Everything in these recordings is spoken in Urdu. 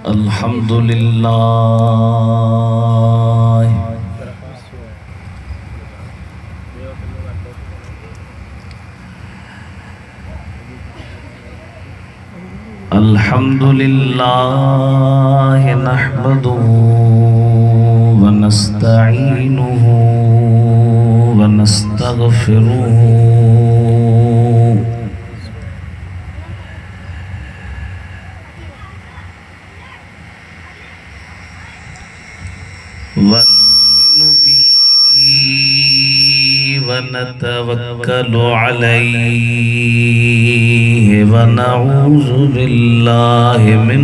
الحمدللہ الحمدللہ نحمده ونستعینه ونستغفره ونتوكل عليه ونعوذ بالله من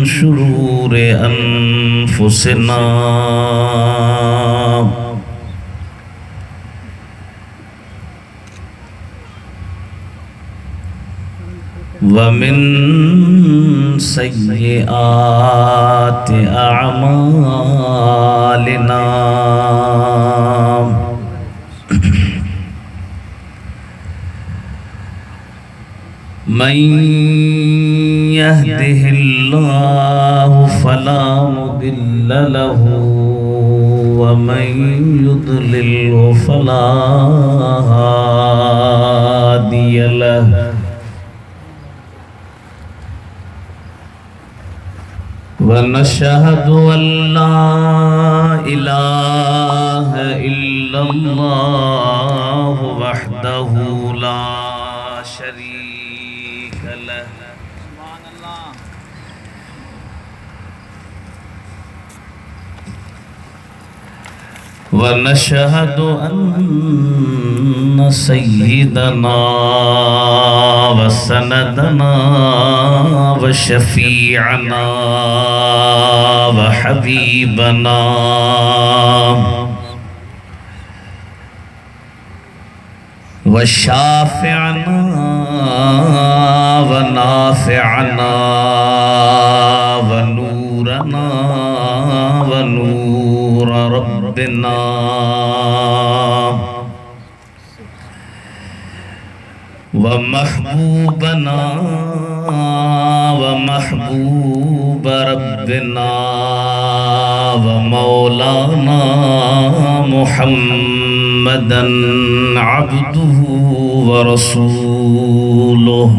شرور أنفسنا ومن سيئات أعمالنا من يهده الله فلا مضل له ومن يضلل فلا هادي له ونشهد أن لا إله إلا الله وحده لا شريك له ونشهد أن سيدنا وسندنا وشفيعنا وحبيبنا وشافعنا ونافعنا ونورنا ونور ربنا ومحبوبنا ومحبوب ربنا ومولانا محمدا عبده ورسوله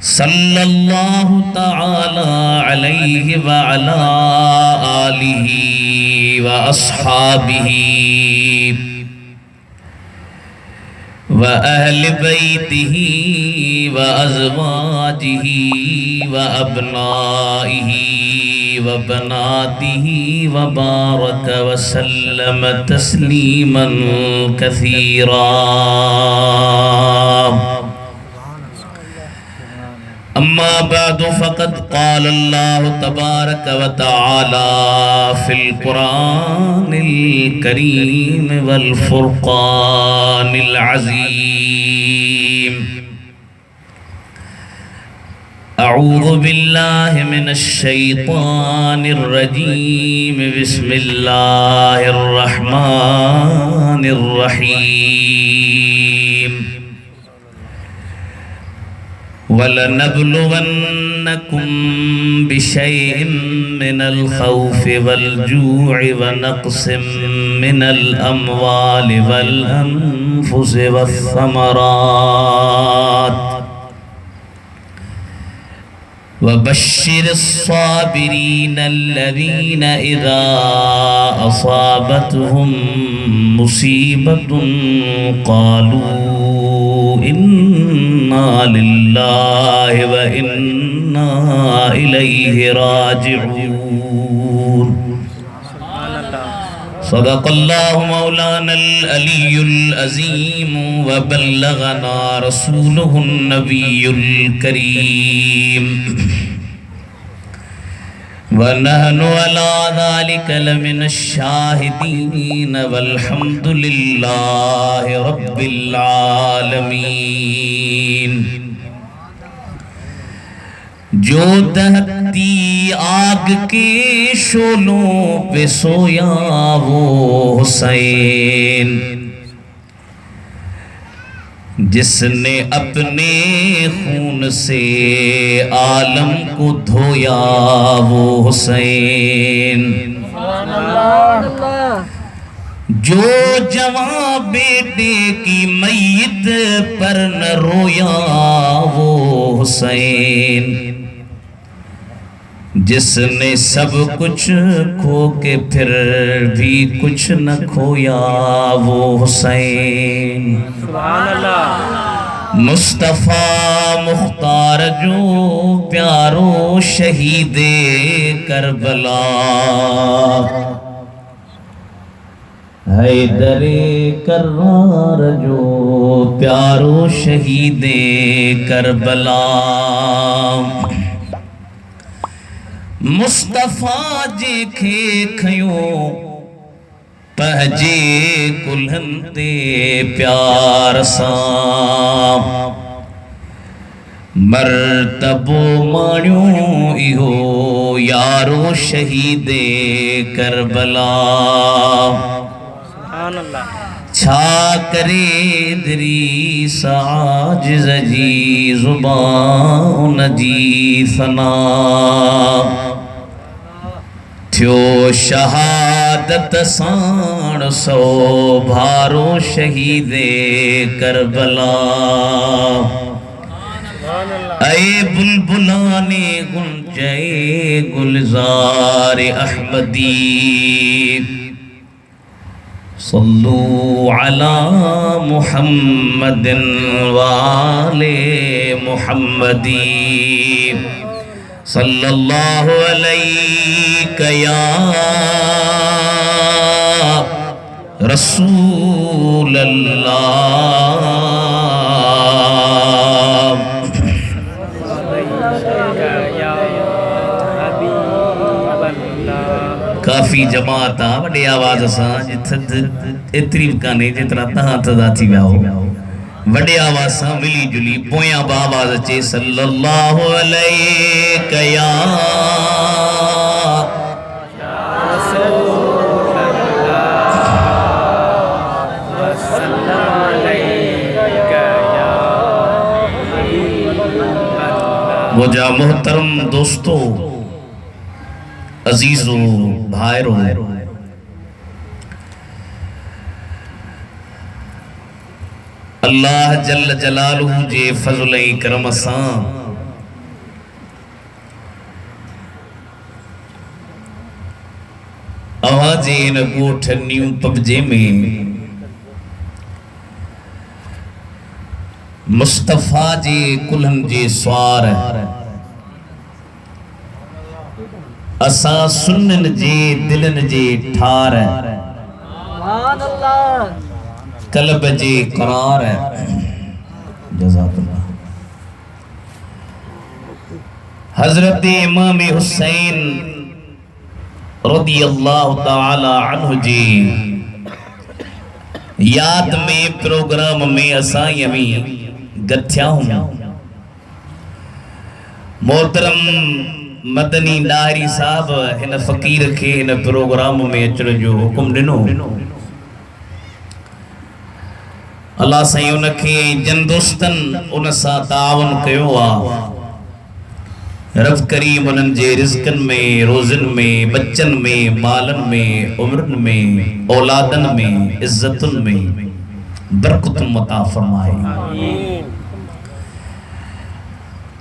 صلى الله تعالى عليه وعلى آله وأصحابه وأهل بيته وأزواجه وأبنائه وبناته وبارك وسلم تسليما كثيرا أما بعد فقد قال الله تبارك وتعالى في القرآن الكريم والفرقان العظيم أعوذ بالله من الشيطان الرجيم بسم الله الرحمن الرحيم وَلَنَبْلُوَنَّكُمْ بِشَيْءٍ مِّنَ الْخَوْفِ وَالْجُوعِ وَنَقْصٍ مِّنَ الْأَمْوَالِ وَالْأَنفُسِ وَالثَّمَرَاتِ وَبَشِّرِ الصَّابِرِينَ الَّذِينَ إِذَا أَصَابَتْهُم مُّصِيبَةٌ قَالُوا إِنَّا لِلَّهِ وَإِنَّا إِلَيْهِ راجعون صدق الله مولانا العلي العظيم وبلغنا رسوله النبي الكريم ونحن على ذلك لمن الشاهدين والحمد لله رب العالمين جو دہتی آگ کے شعلوں پہ سویا وہ حسین جس نے اپنے خون سے عالم کو دھویا وہ حسین جو جوان بیٹے کی میت پر نہ رویا وہ حسین جس نے سب کچھ کھو کے پھر بھی کچھ نہ کھویا وہ حسین سبحان اللہ مصطفیٰ مختار جو پیارو شہید کربلا حیدر کرار جو پیارو شہید کربلا مصطفیٰ جے کھے کھیوں پہجے کلہن تے پیار سام مرتبو مانیوں ایہو یارو شہید کربلا سبحان اللہ چھا کرے دری ساجز جی زبان جی ثنا تھیو شہادت سان سو بھارو شہید کربلا اے بلبلانے گنجے گلزار احمدی صلو علی محمد وآل محمدی صلی اللہ علیہ یا رسول اللہ کافی جماعت وڈی آواز سان اتری کانے جتنا تہاں تدا تھی ویا ہو وڈی آواز سان ملی جلی پویاں با آواز اچے صلی اللہ علیہ یا وہ جا محترم دوستو عزیزو بھائرو اللہ جل جلالہ جے فضل کرم سان آوازے ان گوٹھ نیو پبجے میں مصطفیٰ جے کلہن جے سوار اساں سنن جے دلن جے ٹھار قلب جے قرار جزاک اللہ حضرت امام حسین رضی اللہ تعالی عنہ جی یاد میں پروگرام میں اساں یمی گتھیا ہوں محترم مدنی ڈاری صاحب ہن فقیر کے ہن پروگرام میں اچھر جو حکم ڈنو اللہ سائیں ان کے جن دوستن ان سا تعاون کیو رب کریم انن جے رزقن میں روزن میں بچن میں مالن میں عمرن میں اولادن میں عزتن میں برکت مطا فرمائے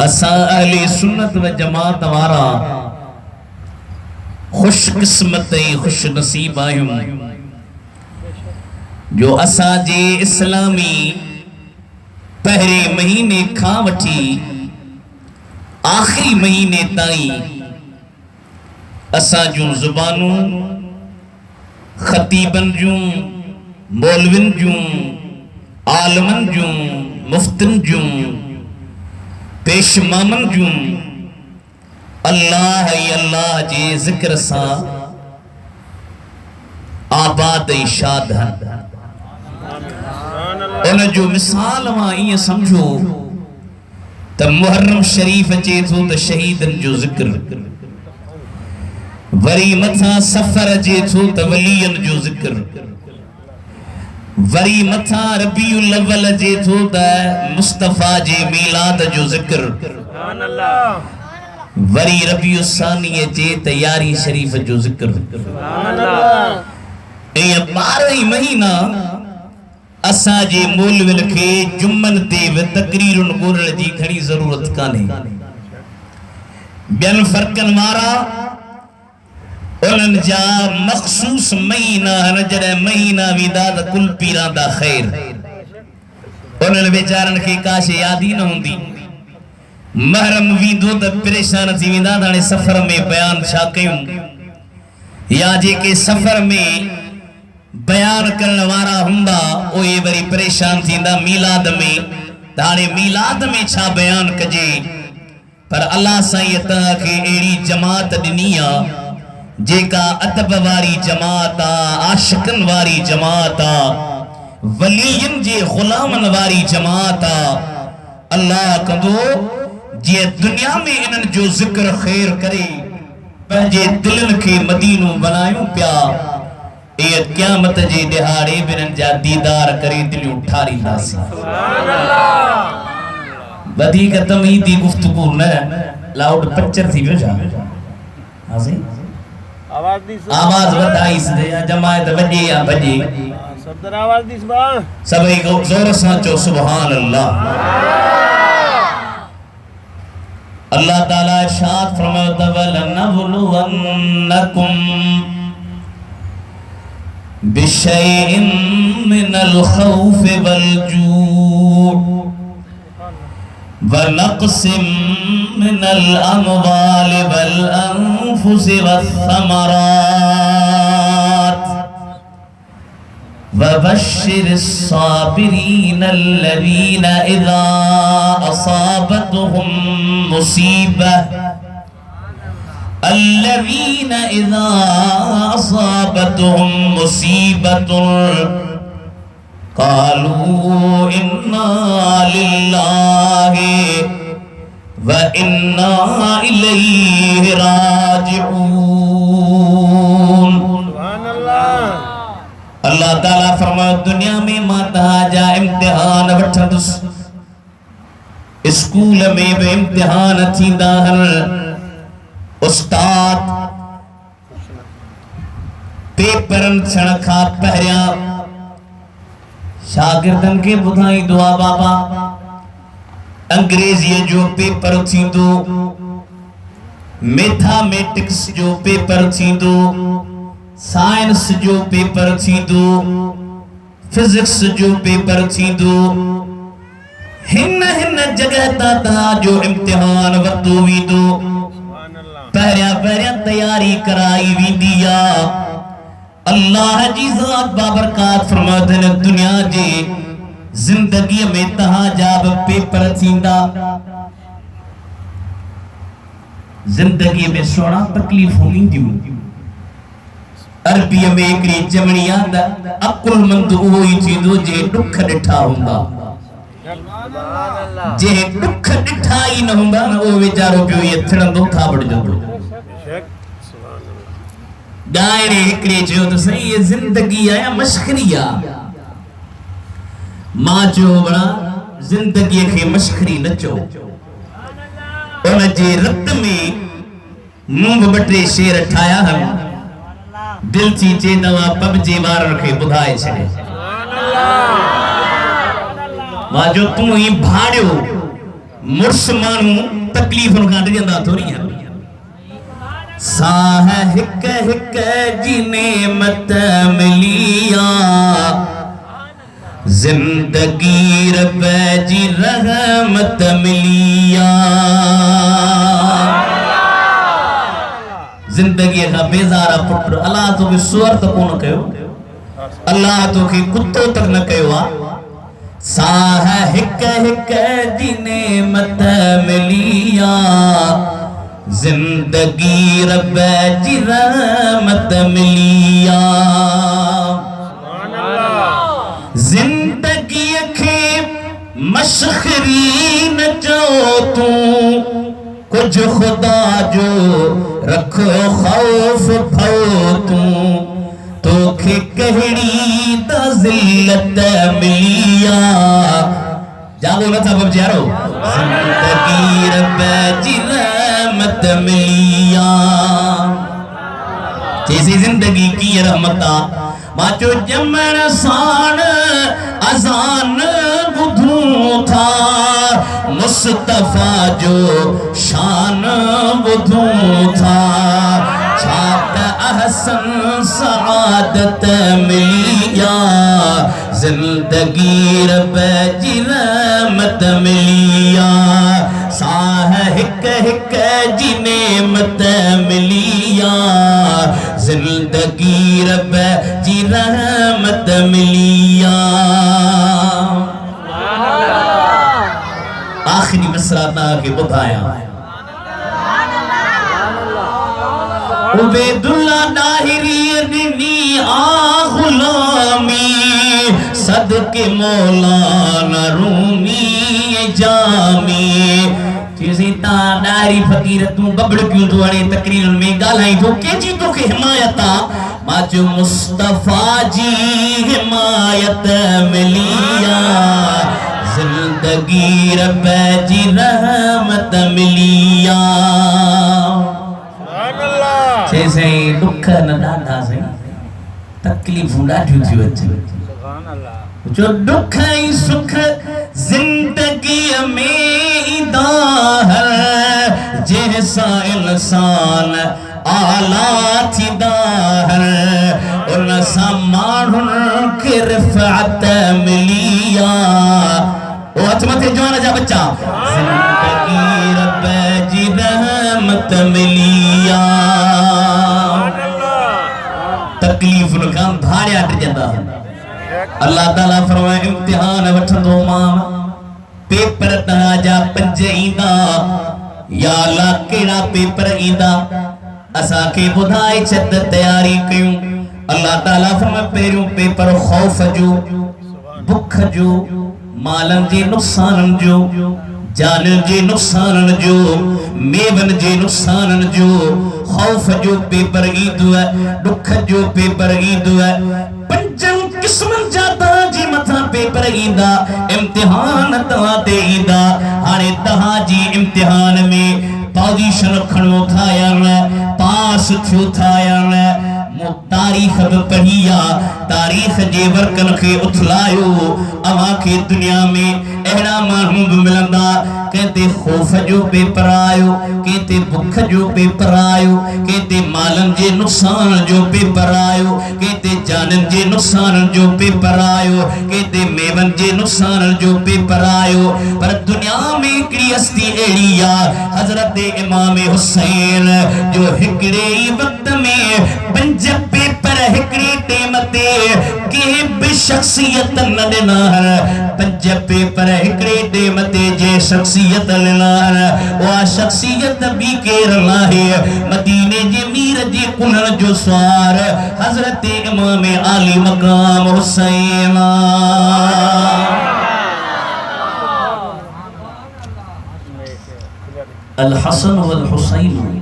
اسا اہل سنت و جماعت ہمارا خوش قسمت خوش نصیب آئیم جو اسا جے اسلامی پہرے مہینے کھا وٹھی آخری مہینے تائیں اسا جو زبانوں خطیبن جو مولوین جو عالمن جو مفتن جو پیش مامن جو اللہ جے ذکر سا آباد شاد ہیں ان جو مثال وہاں یہ سمجھو تا محرم شریف چے تو تا شہیدن جو ذکر وری متھا سفر جے تھو تولین جو ذکر وری متھا ربیع الاول جے تھو تا مصطفیٰ جے میلاد جو ذکر وری ربیع الثانی جے تیاری شریف جو ذکر یہ 12 مہینہ اسا جے مولول کے جمن تے و تقریرن گورل جی کھڑی ضرورت کانے بیان فرقن مارا انہن جا مخصوص مہینہ نجر مہینہ ویداد کل پیران دا خیر انہن بیچارن کے کاش یادی نہ ہوں دی محرم ویدو تا پریشان تھی ویداد آنے سفر میں بیان شاکیوں یا جے کے سفر میں بیان کرنے وارا ہوندا اوے بری پریشان تھیندا میلاد میں دانے میلاد میں چھا بیان کجے پر اللہ سائیتا کہ ایڑی جماعت دنیا جے کا ادب واری جماعتا عاشقن واری جماعتا ولین جے غلامن واری جماعتا اللہ کندو جے دنیا میں انن جو ذکر خیر کرے پہنجے دلن کے مدینوں بنائیوں پیا یہ قیامت جے دہاڑے بنن جا دیدار کرے دل اٹھاری ناسی بدی کا تمہیدی گفتگو نہ لاؤڈ پچر تھی بیو جا آواز بتائی سے دیا جماعت بجے یا بجے صدر آواز دیس با سبھی کو زور سانچو سبحان اللہ اللہ تعالیٰ ارشاد فرماتا وَلَنَبْلُوَنَّكُمْ بِشَيْءٍ مِّنَ الْخَوْفِ وَالْجُوعِ وَنَقْصٍ مِّنَ الْأَمْوَالِ وَالْأَنفُسِ وَالثَّمَرَاتِ وَبَشِّرِ الصَّابِرِينَ الَّذِينَ إِذَا أَصَابَتْهُمْ مُصِيبَةٌ الَّذِينَ إِذَا أَصَابَتْهُمْ مُصِيبَةٌ قَالُوا إِنَّا لِلَّهِ وَإِنَّا إِلَيْهِ راجعون سبحان اللہ اللہ تعالیٰ فرمائے دنیا میں ماتا جا امتحان وٹھدس اسکول میں بے امتحان تھی داہر استاد پیپرن چھڑکھا پہریا شاگردن کے بدھائی دعا بابا انگریزی جو پیپر تھی دو میتھامیٹکس جو پیپر تھی دو سائنس جو پیپر تھی دو فزکس جو پیپر تھی دو ہن جگہ تا جو امتحان وقتو وی دو پہریا تیاری کرائی وی دیا اللہ جی ذات بابرکات فرمادن دنیا جے زندگی میں تہا جاب پیپر تھیندا زندگی میں سونا تکلیف ہونی دیوں عربی میں ایکڑی جمنی آدھا اقل مند ہوئی تھی دو جے ڈکھ ڈٹھا ہوندا جے ڈکھ ڈٹھا ہی نہ ہوندا نا وہ بیچارو پیو یہ تھڑن دو تھا بڑھ جو دائرے ایکڑی جو تو صحیح یہ زندگی آیا مشکریہ ماں جو بڑا زندگی کے مشکری نچو ان جے رت میں مونگ بٹے شیر ٹھایا ہم دل چی چے دوا پب جی بار رکھے بدھائے چھڑے ماں جو تم ہی بھاڑیو مرس مانو تکلیف ان کا ڈجندہ تھوڑی ہے ساہ ہک ہک جی نعمت ملیا زندگی رب جی رحمت ملیا زندگی کا بیزارہ پٹر اللہ تو بھی سور تک نہ کہو اللہ تو کی کتو تک نہ کہو ساہ ہک ہک جی نعمت ملیا زندگی رب جی رحمت ملیا زندگی کے مشخری نچو تو مجھ خدا جو رکھو خوف بھو تو کھے کہڑی دا ذلت ملیا جاگو نہ تھا بب جارو زندگی رب جی رحمت ملیا جیسی زندگی کی رحمتہ ماچو جمن سان ازان بدھوں تھا مصطفیٰ جو شان بدھوں تھا چھات احسن سعادت ملیا زندگی رب جی رحمت ملیا ساہ ہک ہک جی نعمت ملیا زندگی رب جی رحمت ملیا آخری مصرعہ کے بدھایا عبید اللہ ڈاہری دنی غلامی صدق مولانا رومی جامی چیزیں تا ڈاہری فقیرتوں ببڑ کیوں تو اڑے تقریر میں گالائیں تو کیجی تو کہ حمایتہ ماجو مصطفیٰ جی حمایت ملیا زندگی رب جی رحمت ملیا جیسے دکھ نہ ڈاڈا سے تکلیف ڈاڈیو تھی وچے جو دکھ ہی سکھ زندگی میں داہر جیسا انسان آلہ تھی داہر ان سامارن کی رفعت ملیا وہ عظمت جوانا جا بچہ زندگی رب جی رحمت ملیا تکلیف نکام بھاڑے آٹھ جاندہ اللہ تعالیٰ فرمائے امتحان وٹھندو ماں پیپر تہا جا پنج ایندہ یا اللہ کیڑا پیپر ایندہ اسا کے بدھائی چھت تیاری کیوں اللہ تعالیٰ فرمائے پیریوں پیپر خوف جو بکھ جو مالن جے نقصانن جو جانن جے نقصانن جو میون جے نقصانن جو خوف جو پیپر ایدو ہے دکھ جو پیپر ایدو ہے پنجن قسمن جاتا جی متھا پیپر ایدہ امتحان تہاں تے ایدہ ہانے تہاں جی امتحان میں پوزیشن کھنو تھا یا پاس تھو تھا یا تاریخ پڑھیا تاریخ جے ورکن کے اتھلائیو اما کے دنیا میں اہنا مانہوں ملندہ کہتے خوف جو پیپر آئیو کہتے بکھ جو پیپر آئیو کہتے مالن جے نقصان جو پیپر آئیو کہتے جانن جے نقصان جو پیپر آئیو کہتے میون جے نقصان جو پیپر آئیو پر دنیا میں کڑی ہستی ایڑیا حضرت امام حسین جو ہکڑے وقت میں پنج پیپر ہکڑی ٹیمتے کہ بے شخصیت نڈنار پنج پیپر ہکڑی ٹیمتے جے شخصیت لنار وہ شخصیت بھی کیر لاہے مدینے جے میر جے کنن جو سوار حضرت امام عالی مقام حسین الحسن والحسین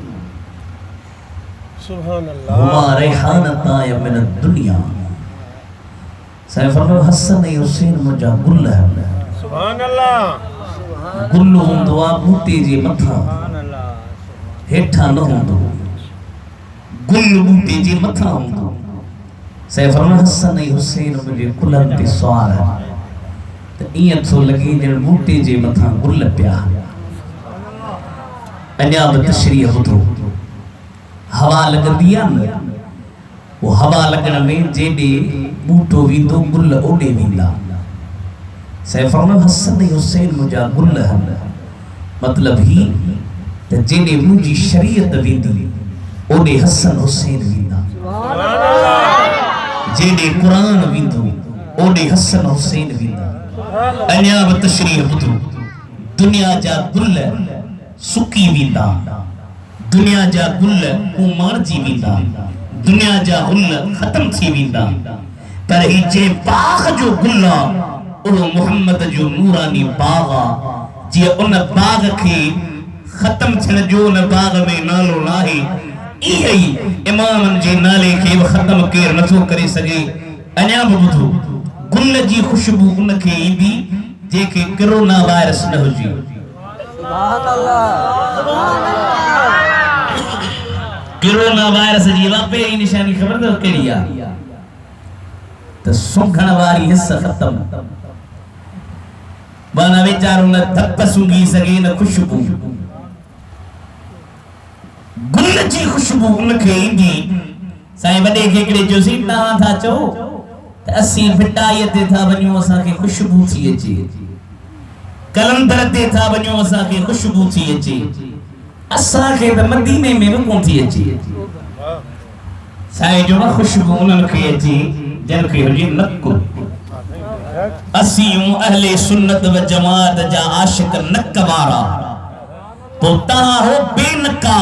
سبحان اللہ ہما ریحانتا یا من الدنیا سیفر حسن حسین مجھا گل ہے سبحان اللہ گلو ہوں دعا بوٹی جی متھا ہیٹھا نہ ہوں دو گل بوٹی جی متھا ہوں دو سیفر حسن حسین مجھے کلن تی سوار ہے تو این تو لگی جن بوٹی جی متھا گل پیا انیاب تشریح ہوتو ہوا لگ دیا وہ ہوا لگن میں جیڈے بوٹو ویندو گل اوڑے ویندا سیفرنا حسن حسین مجھا گل ہے مطلب ہی جیڈے مجھے شریعت ویندی اوڑے حسن حسین ویندا جیڈے قرآن ویندو اوڑے حسن حسین ویندا انیاب تشریح ہوتو دنیا جا گل سکی ویندا دنیا جا گل کو مار جی ویندا دنیا جا گل ختم تھی ویندا پر ہی جے باغ جو گلا او محمد جو نورانی باغا جے ان باغ کے ختم چھن جو نہ باغ میں نالو لاہی ای امام جی نالے کے ختم کیر نتو کرے سگے انیا بدھو گل جی خوشبو ان کے ایندی جے کے کرونا وائرس نہ ہو جی سبحان اللہ کرونا وائرس جی واپے ہی نشانی خبر دو کے لیا تو سنگھن واری حصہ ختم بانا بیچاروں نہ دھپ سنگی سگے نہ خوشبو گل جی خوشبو ان کے ایندی سائیں بڑے کھیکڑے جو سیٹا تھا چو اسی بھٹائیت تھا بنیوں اسا کے خوشبو تھی اچھی کلندر تے تھا بنیوں اسا کے خوشبو تھی اچھی اسا کے مدینے میں بھی کون تھی اچھی سائے جو خوشبو انہوں کے اچھی جن کے ہو جی نکو اسیوں اہل سنت و جماعت جا عاشق نکوارا تو تہا ہو بے نکا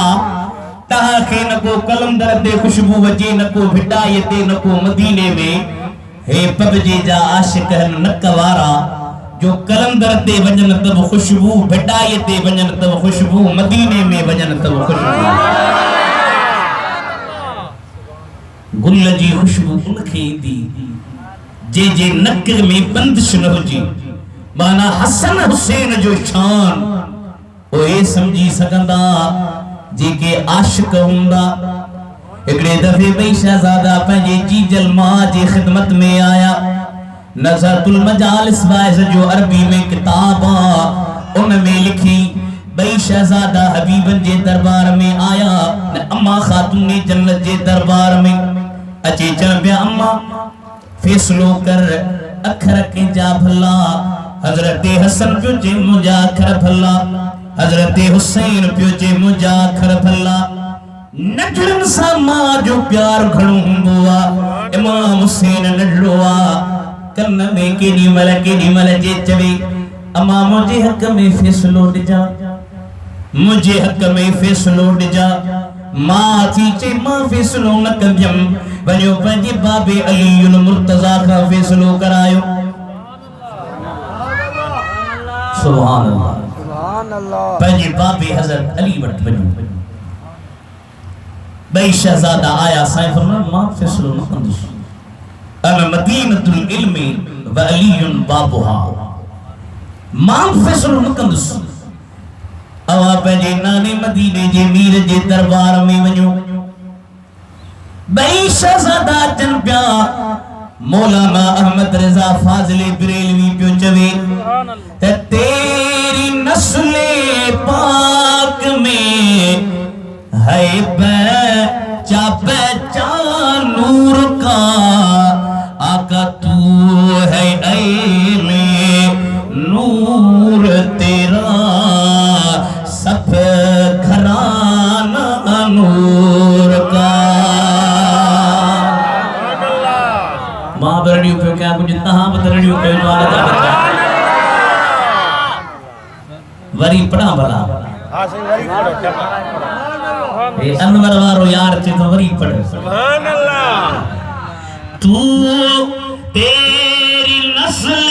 تہا کے نکو کلندر تے خوشبو وجے نکو بھٹائیت نکو مدینے میں ہے پب جی جا عاشق نکوارا جو کلندر تے وجن تب خوشبو بھٹائی تے وجن تب خوشبو مدینے میں وجن تب خوشبو گل جی خوشبو ان کے دی جے جے نک میں بندش نہ ہو جی مانا حسن حسین جو شان او اے سمجھی سکندہ جے کے عاشق ہوندا اکڑے دفعے بھئی شہزادہ پہنجے جی جلماں جی خدمت میں آیا نظرت المجالس باعث جو عربی میں کتابا ان میں لکھی بھئی شہزادہ حبیبن جے دربار میں آیا اما خاتون جنت جے دربار میں اچھے چل بیا اما فیصلو کر اکھر کے جا بھلا حضرت حسن پیو جے مجا کھر بھلا حضرت حسین پیو جے مجا کھر بھلا نجرن سا ماں جو پیار گھڑوں ہوا امام حسین نجلوا کرنا میں کینی مل جے چوے اما مجھے حق میں فیصلو ڈجا مجھے حق میں فیصلو ڈجا ماں تھی چے ماں فیصلو نکبیم بنیو پنجی باب علی المرتضی کا فیصلو کرایو سبحان اللہ پنجی باب حضرت علی وٹ بنیو بھئی شہزادہ آیا سائیں فرمان ماں فیصلو نکندس انا مدینت العلم و علی بابوہا ماں فیصلو نکندس اوا پہنجے نانے مدینے جے میر جے دربار میں ونیو بھئی شہزادہ جن پیا مولانا احمد رضا فاضل بریلوی پیو چوے تیری نسل پاک میں ہے پہچان نور کا آقا تو ہے عین نور تیرا سب گھرانہ نور کا ماں برڑیوں پہ کیا کچھ تہاں بدرڑیوں پہ جوانا دا بچا وری پڑھا بلا انور وارو یار چے تو وری پڑھ سبحان اللہ تو تیری نسل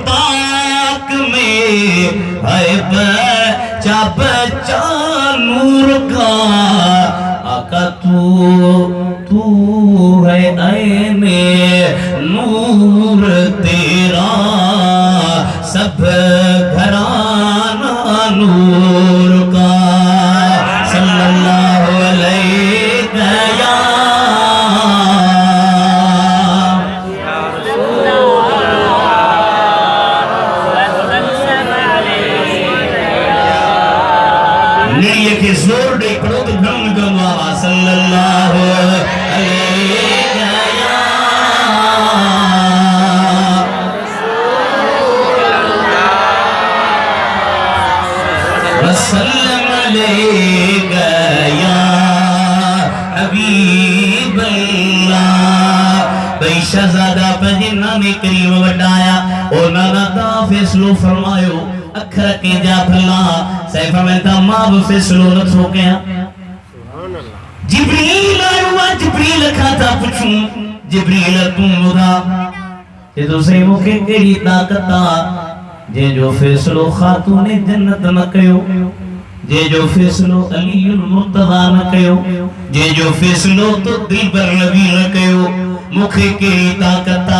پاک میں ہے بچا نور کا آقا تو ہے عین نور تیرا سب گھرانہ نور کا صلی اللہ علیہ یا نیے کے زور دے پڑھو تو گھن گنوا صلی اللہ علیہ یا وسلم علیہ یا حبیب اللہ بھئی شہزادہ پہ نانے کریم وڈایا اور نانا دا فیصلو فرمایو اکھر کے جا بھلا سیفہ میں تا ماں وہ فیصلو نہ تھو گیا جبریل آئیوا جبریل کھاتا پچھوں جبریل تم مدھا یہ دوسرے موقع کیڑی طاقتا جے جو فیصلو خاتون جنت نہ کیو جے جو فیصلو علی المرتضی نہ کیو جے جو فیصلو تو دل پر نبی نہ کیو مکھے کیڑی طاقت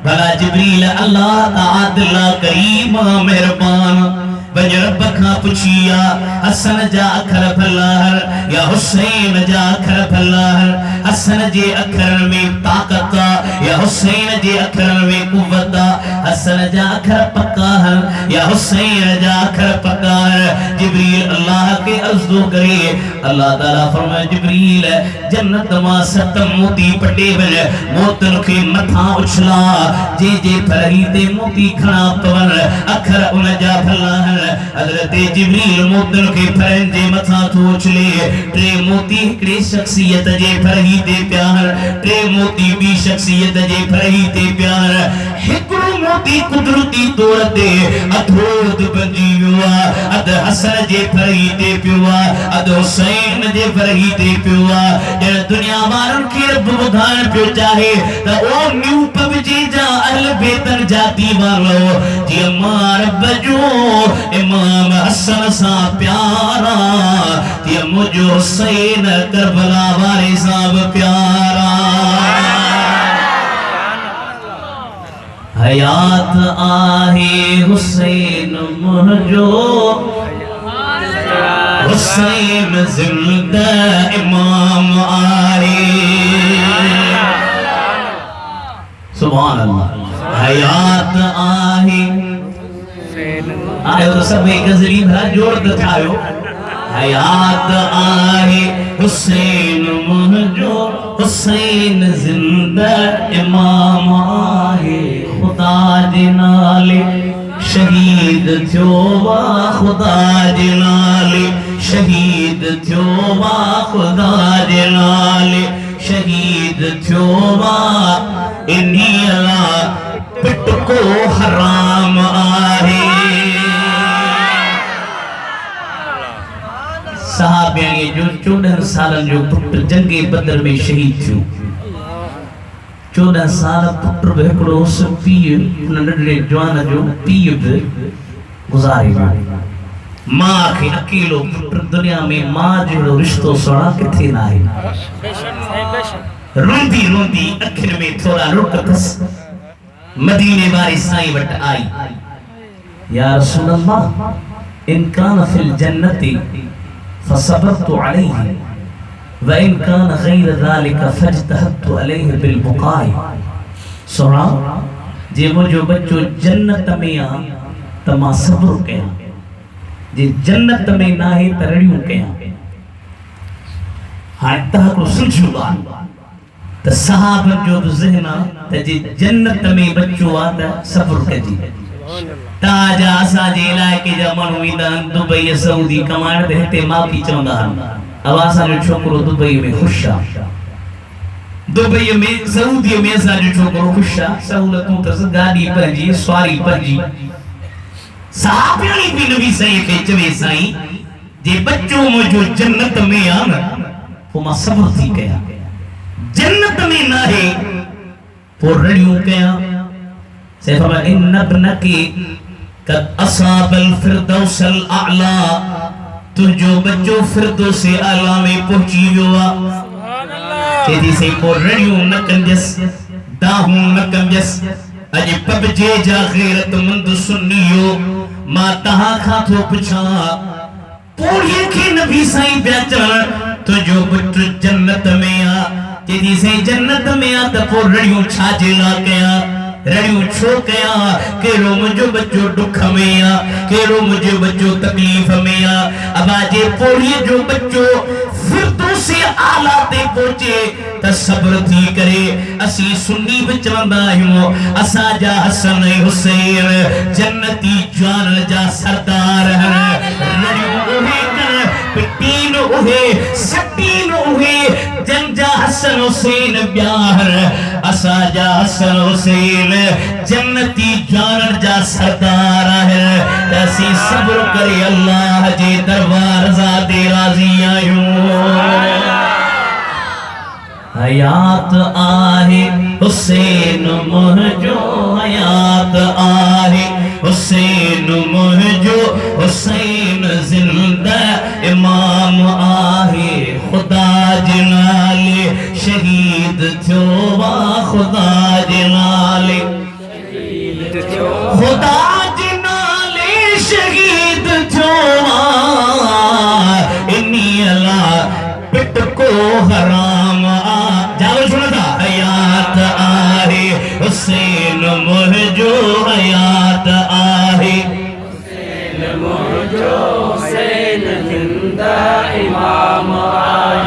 بھلا جبریل اللہ تعالی کریم مہربان بج رب کھا پچھیا حسن جا اکھر پھلار یا حسین جا اکھر پھلار حسن جے اکھر میں طاقت یا حسین جے اکھر میں قوت حسن جا اکھر پکار یا حسین جا اکھر پکار جبریل اللہ کے عرضو کرے اللہ تعالیٰ فرمائے جبریل جنت ماں ستم موتی پٹے بن موتن کے متھا اچھلا جے جے پھرہی تے موتی کھنا پون اکھر ان جا پھلار حضرت جبریل موتن کے پھرن جے متھا توچ لے ٹرے موتی ہکڑے شخصیت جے پھرہی تے پیار ٹرے موتی بھی شخصیت جے پھرہی تے پیار ہکڑو موتی قدرتی طور تے ادھود بنجی ہوا اد حسن جے پھرہی تے پیوا اد حسین جے پھرہی تے پیوا جن دنیا وارن کی رب بدھان پیو چاہے تا او نیو پب جی جا اہل بیتن جاتی والو جی امار رب جو امام حسن سا پیارا جی مجھو حسین کربلا والے صاحب پیارا حیات آہے حسین مجھو حسین زندہ امام آئے سبحان اللہ حیات آہے آئے تو سب ایک غزلی بھرا جوڑ دکھائیو حیات آہے حسین مہجو حسین زندہ امام آہے خدا جنالے شہید تھیوا خدا جنالے شہید تھیوا خدا جنالے شہید تھیوا انہی اللہ پٹ کو حرام آہے صحابیاں یہ جو 14 سالن جو پٹ جنگ بدر میں شہید تھیو 14 سال پٹر بہکڑو اس پیئے نڈڑے جوانا جو پیئے بے گزاری جو ماں کے اکیلو پٹر دنیا میں ماں جو رشتو سڑا کتھے نہ ہے روندی روندی اکھر میں تھوڑا رکتس مدینے باری سائیں وٹ آئی یا رسول اللہ ان کان فی الجنت فصبرت علیہ وَإِن كَانَ غَيْرَ ذَلِكَ فَاجْتَهَدْتُ عَلَيْهِ بِالْبُقَائِ سونا جے مجھو بچو جنت میں آ تما صبر کیا جے جنت میں نہ ہے ترڑیوں کیا ہاں تاہ کو سنچو بات تا صحابہ جو ذہنا تا جے جنت میں بچو آتا صبر کجی تا جا آسا جے علاقے جا منویدان دبئی سعودی کمانڈ دہتے ماں پیچھوں دہاں اب آسا جو چھوکرو دبئی میں خوشا دبئی میں سعودی میں آسا جو چھوکرو خوشا سہولتوں تس گاڑی پر جی سواری پر جی صحابیانی بھی نبی صحیح کے چوے سائیں جے بچوں میں جو جنت میں آنا وہ ماں صبر تھی کیا جنت میں نہ ہے وہ رڑیوں کیا سے فرما ان ابنکی قد اصاب الفردوس الاعلا تو جو بچو فردوس اعلا میں پہنچی ہوا تیدی سے پور رڑیوں نکنجس داہوں نکنجس اجی پب جے جا غیرت مند سنیو ماں تہا کھاتو پچھا پوڑیے کے نبی سائیں بیچن تو جو بچو جنت میں آ تیدی سے جنت میں آ تا پور رڑیوں چھاجے لا گیا رڑیوں چھو گیا کیرو مجھو بچو دکھ میں آ کیرو مجھو بچو تکلیف میں آ اب آجے پوڑی جو بچو فردوس آلہ تے پہنچے تا صبر تھی کرے اسی سنی بچوندہ ہوں اسا جا حسن حسین جنتی جان جا سردار ہے رڑیوں اوہے کر پٹین اوہے سٹین اوہے جن جا حسن حسین بیار اسا جا حسن حسین جنتی جان جا سردار ہے تیسی صبر کرے اللہ جے دربار ذات راضی آئیوں حیات آہے حسین مہجو حیات آہے حسین مہجو حسین زندہ حسین مہجو حیات آہے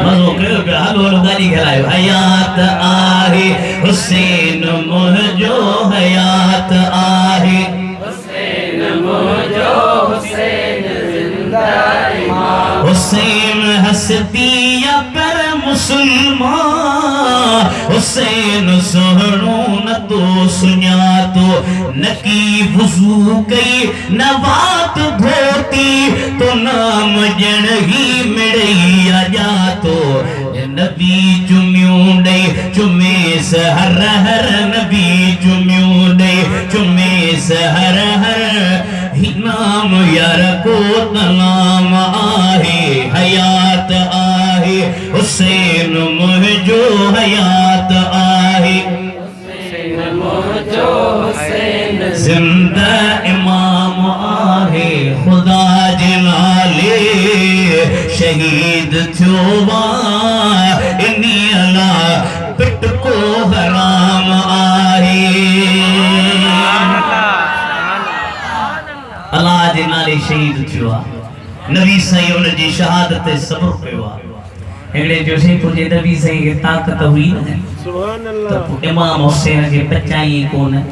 مزو کرو کہ حلو گاڑی کھلائے حیات آہے حسین مہجو حیات آہے حسین ہستی پر مسلمان حسین سہرون تو سنیا تو نکی وضو کئی نوات دھوتی تو نام جنہی مڑی آجا تو نبی چمیوں دے چمے سہر ہر نبی چمیوں دے چمے سہر ہر نام یار کو نام آہے حیات آہے حسین مہجو حیات آہے زندہ امام آہے خدا جلالے شہید تھوبا انی اللہ پٹ کو حرام آہے اللہ جے نالے شہید تھوا نبی سائیں ان جی شہادت صبر پہوا ہیڑے جو سے پوچھے نبی سائیں کے طاقت ہوئی سبحان تو اللہ امام حسین کے بچائیں کون ہے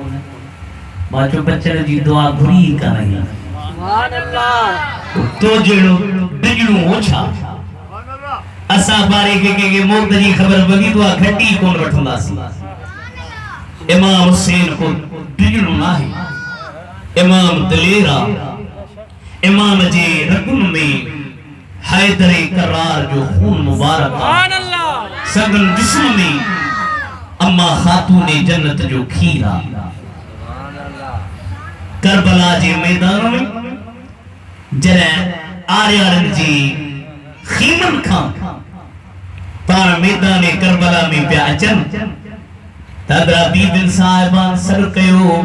باچو بچڑ جی دعا گھری کا نہیں سبحان اللہ تو جڑو بجڑو ہوچھا اسا بارے کے موت جی خبر بگی دعا گھٹی کون رٹھندا سی امام حسین کو بجڑو نہ ہے امام دلیرہ امام جی رکن میں حیدر کرار جو خون مبارک سگن جسم میں اما خاتون جنت جو کھیرا کربلا جی میدان میں جرہ آریارن جی خیمن کھان پار میدان کربلا میں پیا اچن تدرہ بی بن صاحبان سر کیو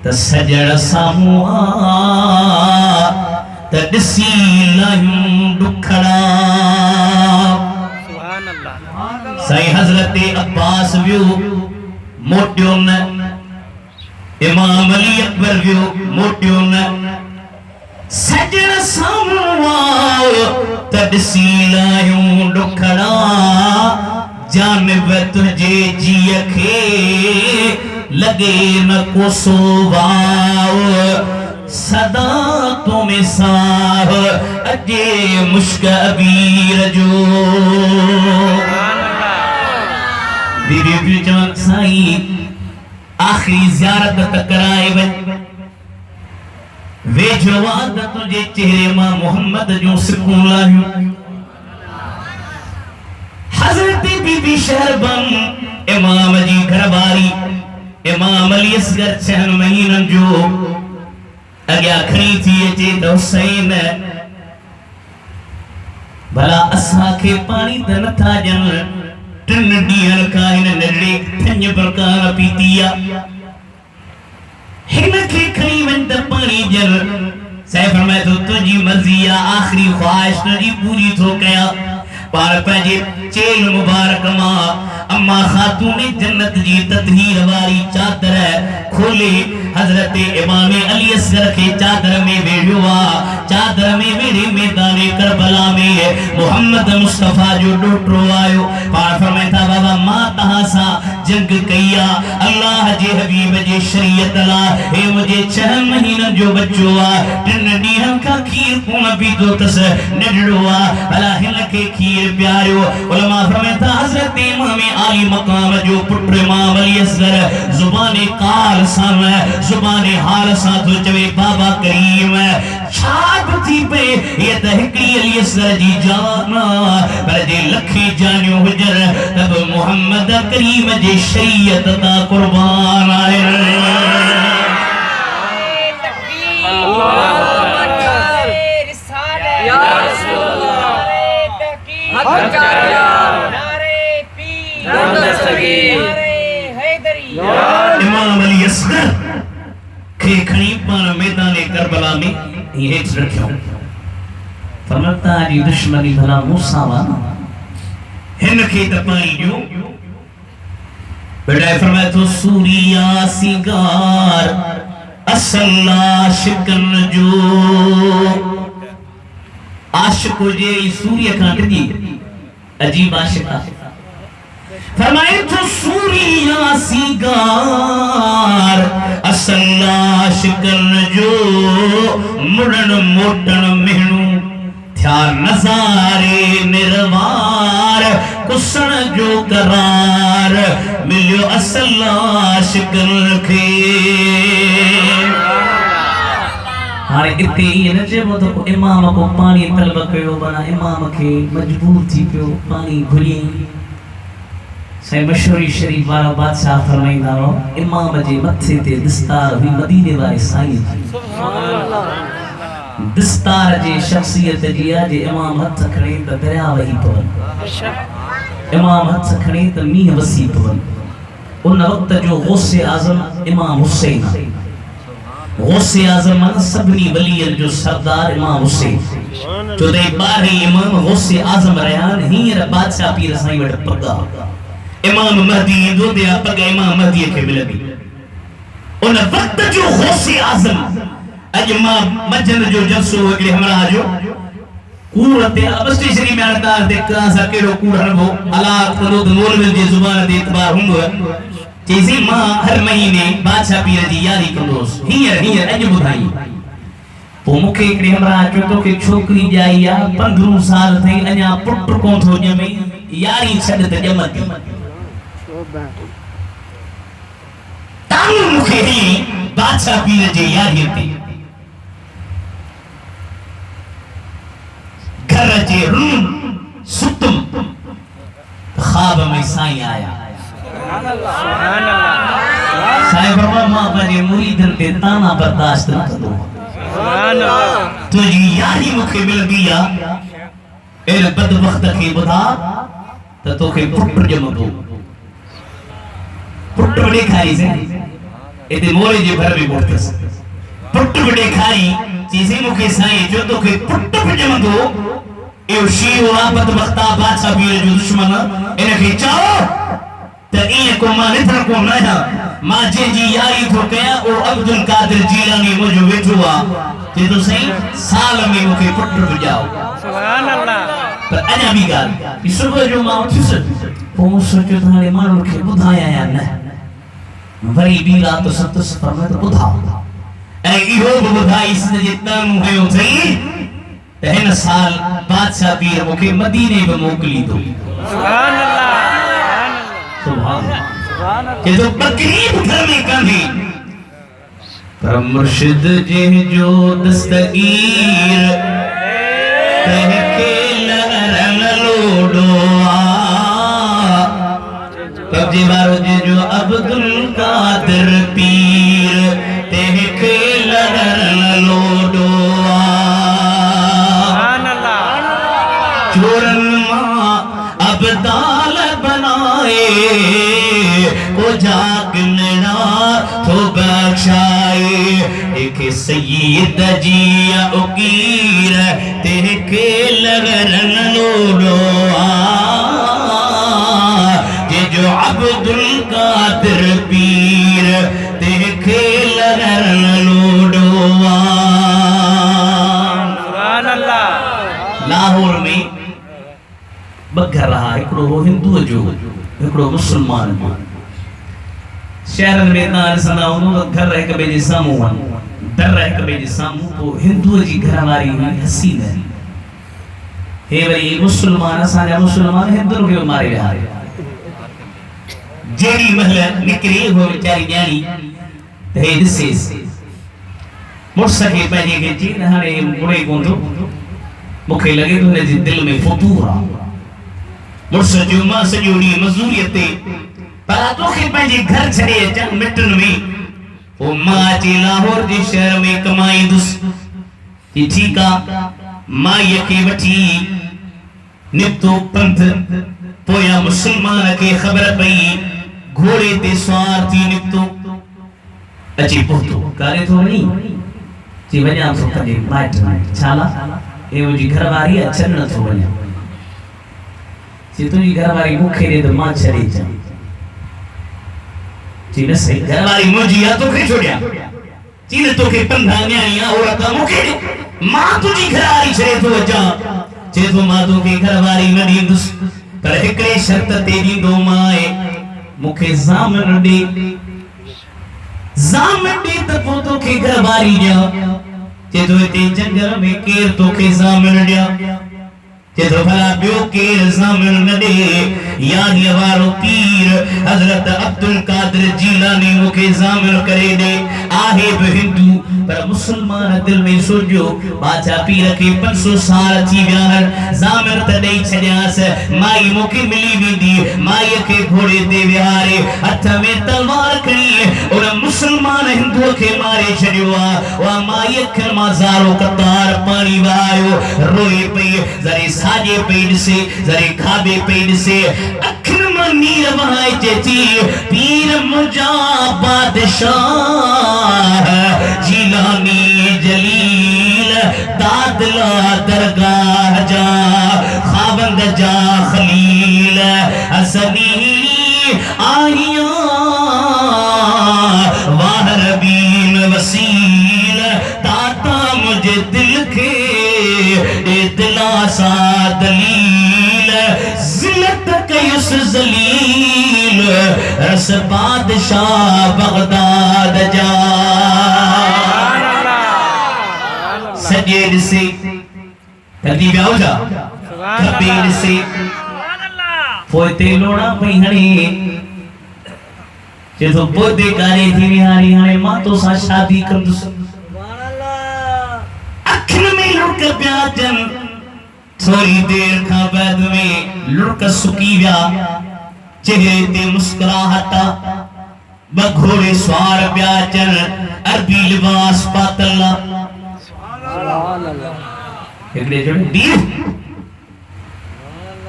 تسجڑ سامو تدسی لہم دکھڑا سائی حضرت عباس ویو موٹیون امام علی اکبر ویو موٹیون سجڑ سامو تدسی لہم دکھڑا جانب تجھے جی اکھے لگے نہ کو سواؤ صدا تمہیں ساہ اجے مشک عبیر جو بیری بیچان سائی آخری زیارت تکرائے وے جواد تجھے چہرے ماں محمد جو سکون لاہیوں حضرت بی بی شہربان امام جی گھرباری امام علی اصغر چہن مہینن جو اگیا کھڑی تھی چیت حسین بھلا اسا کے پانی دن تھا جن ٹن ڈیان کائن نرڑے تھنج برکان پیتیا ہن کے کھڑی وند پانی جن سہ فرمائے تو تجھی مرضی آخری خواہش نجی پوری تھو کیا پار پہنجے چیل مبارک ماں اما خاتون جنت جی تطہیر واری چادر کھولے حضرت امام علی اصغر کے چادر میں ویڈیوا چادر میں میرے میدان کربلا میں محمد مصطفیٰ جو ڈوٹرو آئیو پار فرمائے تھا بابا ماں تحاسا جنگ کیا اللہ جے حبیب جے شریعت اللہ اے مجھے 4 مہینہ جو بچوا ٹن ڈیہن کا کھیر کون بھی دو تس نڈڑوا بھلا ہن کے کھیر پیاریو علماء فرمائے تھا حضرت امام عالی مقام جو پٹر امام علی اصغر زبان قال سان زبان حال سان تو چوے بابا کریم چھاپ تھی پہ یہ تحقی علی اصغر جی جانا پر جے لکھی جانیو حجر تب محمد کریم جے شریعت تا قربان آئے امام علی اصغر کے کھڑی پانا میدان کربلا میں یہ ایک رکھوں فرمتا جی دشمنی بھلا موسیٰ وانا ہن کے تپائی جو بیٹا فرمایا تو سوریا سنگار اصل عاشقن جو عاشق ہو جائے سوریہ کھانٹ دی عجیب عاشقہ فرمائے تو سوریا سنگار اصل عاشقن جو مڑن موٹن مہنو تھیا نظارے نروار کسن جو قرار ملیو اصل عاشقن کے ہاں اتے یہ نچے وہ تو امام کو پانی طلب کیو بنا امام کے مجبور تھی پیو پانی گھلی سائیں مشہوری شریف والا بادشاہ فرمائیں دارو امام جے متھے تے دستار ہوئی مدینے والے سائیں دستار جے شخصیت جیا جے امام ہتھ کھڑے تا دریا وہی پون امام ہتھ کھڑے تا میہ وسیع پون ان وقت جو غوث اعظم امام حسین غوث اعظم سبنی ولی جو سردار امام حسین جو دے بارہی امام غوث اعظم ریان ہی بادشاہ پیر سائیں وٹ پگا امام مہدی دو دیا پگا امام مہدی کے ملگی ان وقت جو غوث اعظم اجماع مجن جو جلسو اگلے ہمراہ جو قورتے ابسٹی شریف میں اردار دے کاسا کیڑو قور ہنبو اللہ قدود مولوی جے زبان دے اعتبار ہنگو چیزی ماں ہر مہینے بادشاہ پیر جی یاری کندوس ہیر اج بدھائی پو مکھے اکڑے ہمراہ چوتو کہ چھوکری جائی 15 سال تھے انیا پٹر کون تھو جمیں یاری چھڑت جمت تانو مکھے ہی بادشاہ پیر جی یاری تھی گھر جے رون ستم خواب میں سائیں آیا سائیں بابا ماں بجے مریدن تے تانا برداشت نہ کرو تجھی یاری مکھے مل گیا اے بدبخت کے بدا تو کے پٹر جمع دو پٹر بڑے کھائی سے ایتے مورے جے بھر بھی بڑھتے سے پٹر بڑے کھائی چیزیں مکھے سائیں جو تو کے پٹر جمع دو ایو شیو بدبختہ بادشاہ پیر جو دشمن انہیں کے چاہو تا این کو ماں نتر کو نیا ماں جن جی یاری تو کیا او عبدالقادر جیلانی مجھو ویٹھوا تے تو سہیں سال میں مکھے پٹر بجاؤ سبحان اللہ پر اجا بھی گال کہ صبح جو ماں اٹھی سے وہ سوچو تھانے مانو کے بدھایا یا نہ وری بھی رات ست سفر میں تو بدھاؤ اے ایہو بدھائی اس نے جتنا مہیوں تھی تہن سال بادشاہ پیر مکھے مدینے میں موکلی دو سبحان اللہ سبحان اللہ کہ تو بقریب گھر میں کہیں پر مرشد جے جو دستگیر کہہ کے لہرن لوڈو تب جی بارو جے جو عبدالقادر پیر کہہ کے لہرن لوڈو چورن ماں عبدال بنائے کو جاگننا تو بخشائے ایک سید جی اکیر تیک لغرن لوڑو یہ جو عبدالقادر پیر تیک لغرن لوڑو سبحان اللہ لاہور میں بگھر رہا اکڑو وہ ہندو جو اکڑو مسلمان جو شہرن میں اتنا رسنا انہوں گھر رہ کبھی جی سامو در رہ کبھی جی سامو تو ہندو جی گھر ہماری ہوئی حسین ہے ہے بھئی مسلمان اسانا مسلمان ہندو کے مارے رہا جیڑی محلہ نکری ہو چاری جانی ہے دسیس مرسکے پہنی کے جی نہانے بڑے گوندو مکھے لگے تو نے دل میں فطورا مرسک جو ماں سجوڑی مزوریتے پرا تو کے پہنجی گھر چھڑے چند مٹن میں وہ ماں جی لاہور جی شہر میں کمائی دس یہ ٹھیکا ماں یکی وٹھی نبتو پنت پویا مسلمان کے خبر پئی گھوڑے تے سوار تھی نبتو اچھی پہتو کارے تو نہیں جی بجا تو کدے بائٹ چھالا اے وہ جی گھر باری اچھن نہ تو بجا جی تو جی گھر باری مکھے دے تو ماں چھڑے جا چینے سے گھر والی مجھیا تو کھے چھوڑیا چینے تو کھے پندھانیا یا عورتا مکھے ماں تجھی گھر آئی چھرے تو وجہ چھے تو ماں تو کھے گھر والی ندی دس پر ہکڑے شرط تیری دو مائے مکھے زامن دے تپو تو کھے گھر والی جا چھے تو اتے جنگل میں کیر تو کھے زامن دیا چھے تو بھلا بیو کیر زامن دے یعنی وارو پیر حضرت عبدالقادر جیلانی مکھے زامن کرے دے آہے بہندو پر مسلمان دل میں سوچو باچا پیر کے 500 سال تھی بیاہر زامن تدائی چھڑیاس مائی مکھے ملی بھی دی مائی کے گھوڑے دے بیہارے ہتھا میں تلوار کری اور مسلمان ہندو کے مارے چھڑیوا وہ مائی کلمہ زارو قطار پانی بھائیو روئے پئی ذرے ساجے پیڑ سے ذرے کھابے پیڑ سے اکھن منیر بھائی چیتی پیر مجا بادشاہ جیلانی جلیل دادلا درگاہ جا خابند جا خلیل حسنی آئیاں واہر بین وسیل داتا مجھے دل کے دلاسا دلیل ذلت کیس ذلیل رس بادشاہ بغداد جا سجید سے ترتیب آؤ جا کبیر سے پوئتے لوڑا پہنے چھے تو پوئتے کارے تھی نہاری ہانے ماں تو سا شادی کردس اکھن میں لڑک پیاچن تھوڑی دیر کھا بعد میں لڑک سکی بیا چہرے تے مسکراہتا بگھوڑے سوار پیاچن عربی لباس پاتلا ایکڑے جوڑے دیر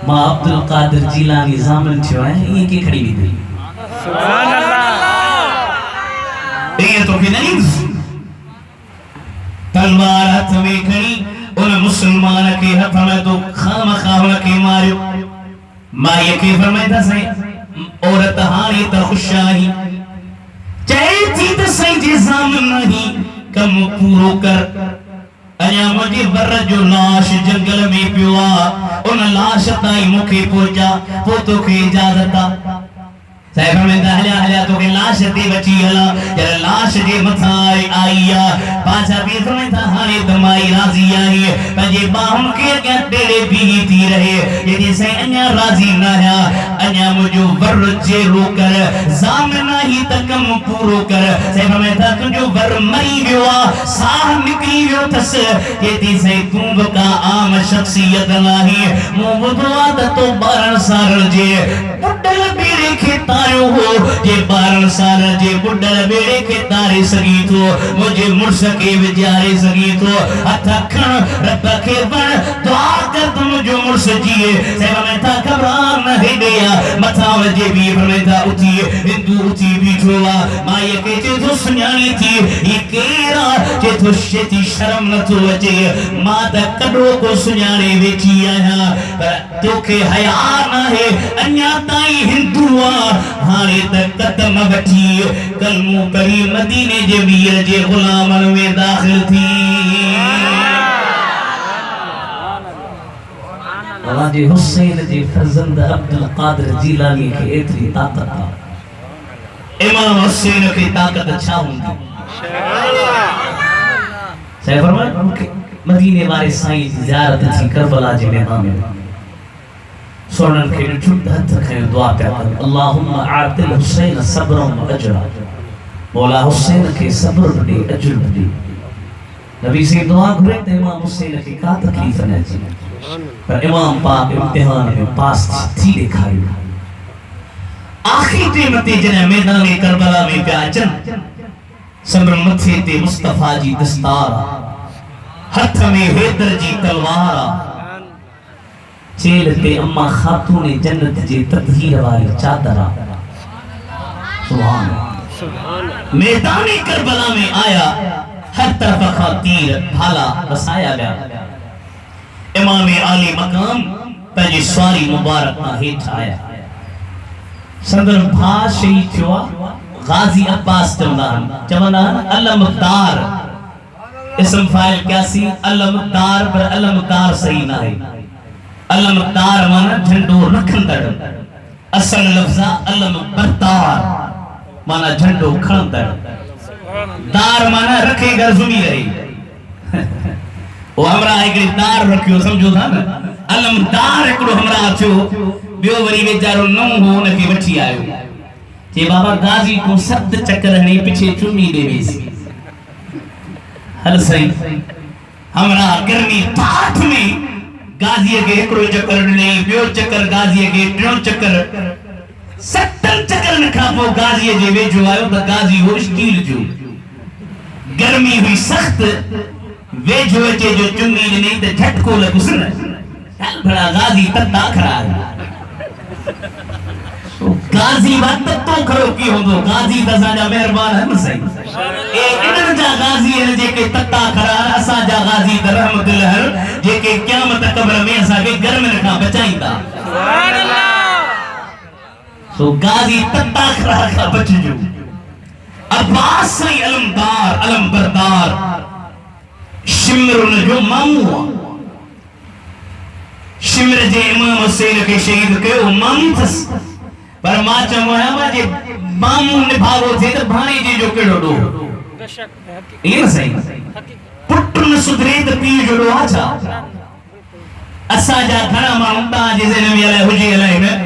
ماں عبدالقادر جیلانی زامن چھو ہے یہ کی کھڑی بھی دی سبحان اللہ یہ تو کہ نہیں تلوار ہاتھ میں کھڑی ان مسلمان کے ہاتھ میں تو خام خام کے مارو ماں یہ کی فرمائیتا سے عورت ہاری تا خوشاہی چاہتی تا سینجی زامن نہیں کم پورو کر انیا مجھے ورد جو لاش جنگل میں پیوا ان لاش تائی مکھے پوچا پوتو کے اجازتا صاحب ہمیں دہلیا تو کہ لاش دے بچی ہلا جب لاش دے متھائی آئیا پاچھا بھی فرمائے تھا ہانے دمائی راضی آئی پنجے باہم کے کیا تیرے بھی تھی رہے یہ جیسے انیا راضی نہ ہے انیا مجھو ورد جے رو کر زامنہ ہی تکم پورو کر صاحب ہمیں تھا تجھو ور مری بیوا ساہ نکلی بیو تس یہ جیسے تم کا عام شخصیت نہیں موبدو آدتو بارن سارن جے پٹل بیرے کھتا ہو جے بارن سال جے بڑھل بیڑے کے تارے سگیت ہو مجھے مرسکے بجارے سگیت ہو ہتھا کھن رب کے بڑھ دعا کر تم جو مرس جیے سیبا میں تھا کبران نہ ہی دیا مطاو جے بھی فرمے تھا اٹھی ہندو اٹھی بیٹھوا ماں یہ کہتے تو سنیانی تھی یہ کہرا کہ تو شیطی شرم نہ تو وجے ماں تا کڑو کو سنیانی بیٹھی آیا پر تو کہ حیاء نہ ہے انیا تائی ہندوہ ہانے تک قدم بٹھی کلمو پری مدینے جبیر جے غلامن میں داخل تھی اللہ جے حسین جے فرزند عبدالقادر جیلانی کے اتری طاقت تھا امام حسین کی طاقت اچھا ہوں گی صحیح فرمائے مدینے والے سائیں زیارت تھی کربلا جے میدان میں سونن کے چھٹ ہتھ کھے دعا پہ کر اللہم عادل حسین صبر و اجر مولا حسین کے صبر دے اجر دے نبی سے دعا کرے تے امام حسین کی کا تکلیف نہ جی پر امام پاک امتحان میں پاس تھی دکھائی آخری قیمت جنہ میدان کربلا میں پیاچن صبر متھے تے مصطفیٰ جی دستار ہتھ میں حیدر جی تلوارا چیلتے اما خاتون جنت جے تطہیر والی چادرہ سبحان میدان کربلا میں آیا ہر طرف خاتیر بھالا بسایا گیا امام عالی مقام پہلے سواری مبارک نہ ہیٹ آیا صدر بھا شہید ہوا غازی عباس چوندان علمدار اسم فائل کیا سی علمدار پر علمدار صحیح نہ ہے علمدار مانا جھنڈو رکھندڑ اصل لفظہ علمبردار مانا جھنڈو کھندڑ دار مانا رکھے گا زمی رہی وہ ہمراہ ایک دار رکھیو سمجھو تھا نا علمدار ایکڑو ہمراہ چھو بیو وری بیچارو نو ہو نکی بچی آئیو کہ بابا غازی کو سب چکر ہنے پچھے چومی دے بیسی حل صحیح ہمراہ گرمی پاٹ میں غازی کے ایکڑو چکر نہیں بیو چکر غازی کے ٹرون چکر ستن چکر نکھا پو غازی جے ویجو آئیو تا غازی ہو شکیل جو گرمی ہوئی سخت ویجو اچے جو چنگی نہیں تے جھٹکو لگسن کل بڑا غازی تتا کھڑا ہے غازی بات تتو کھڑو کی ہو دو غازی دزا جا مہربان ہے مسئلہ ایک ادھر جا غازی ہے جے کے تتا کھڑا ہے اسا جا غازی در رحمت اللہ ہے جے کے قیامت قبر میں اسا کے گرم رکھا بچائیں تا سبحان اللہ سو غازی تتا کھڑا کھا بچ جو عباس سے علمدار علمبردار شمر جو مامو شمر جے امام حسین کے شہید کے امام تھس پر ماں چاہوں ہے ماں جے مامو نبھاگو تھے تو بھائی جے جو کڑو دو یہ نہ صحیح پٹن سدرے تو پی جو دو آچھا اسا جا کھڑا مانتا جیسے نبی علیہ حجی علیہ میں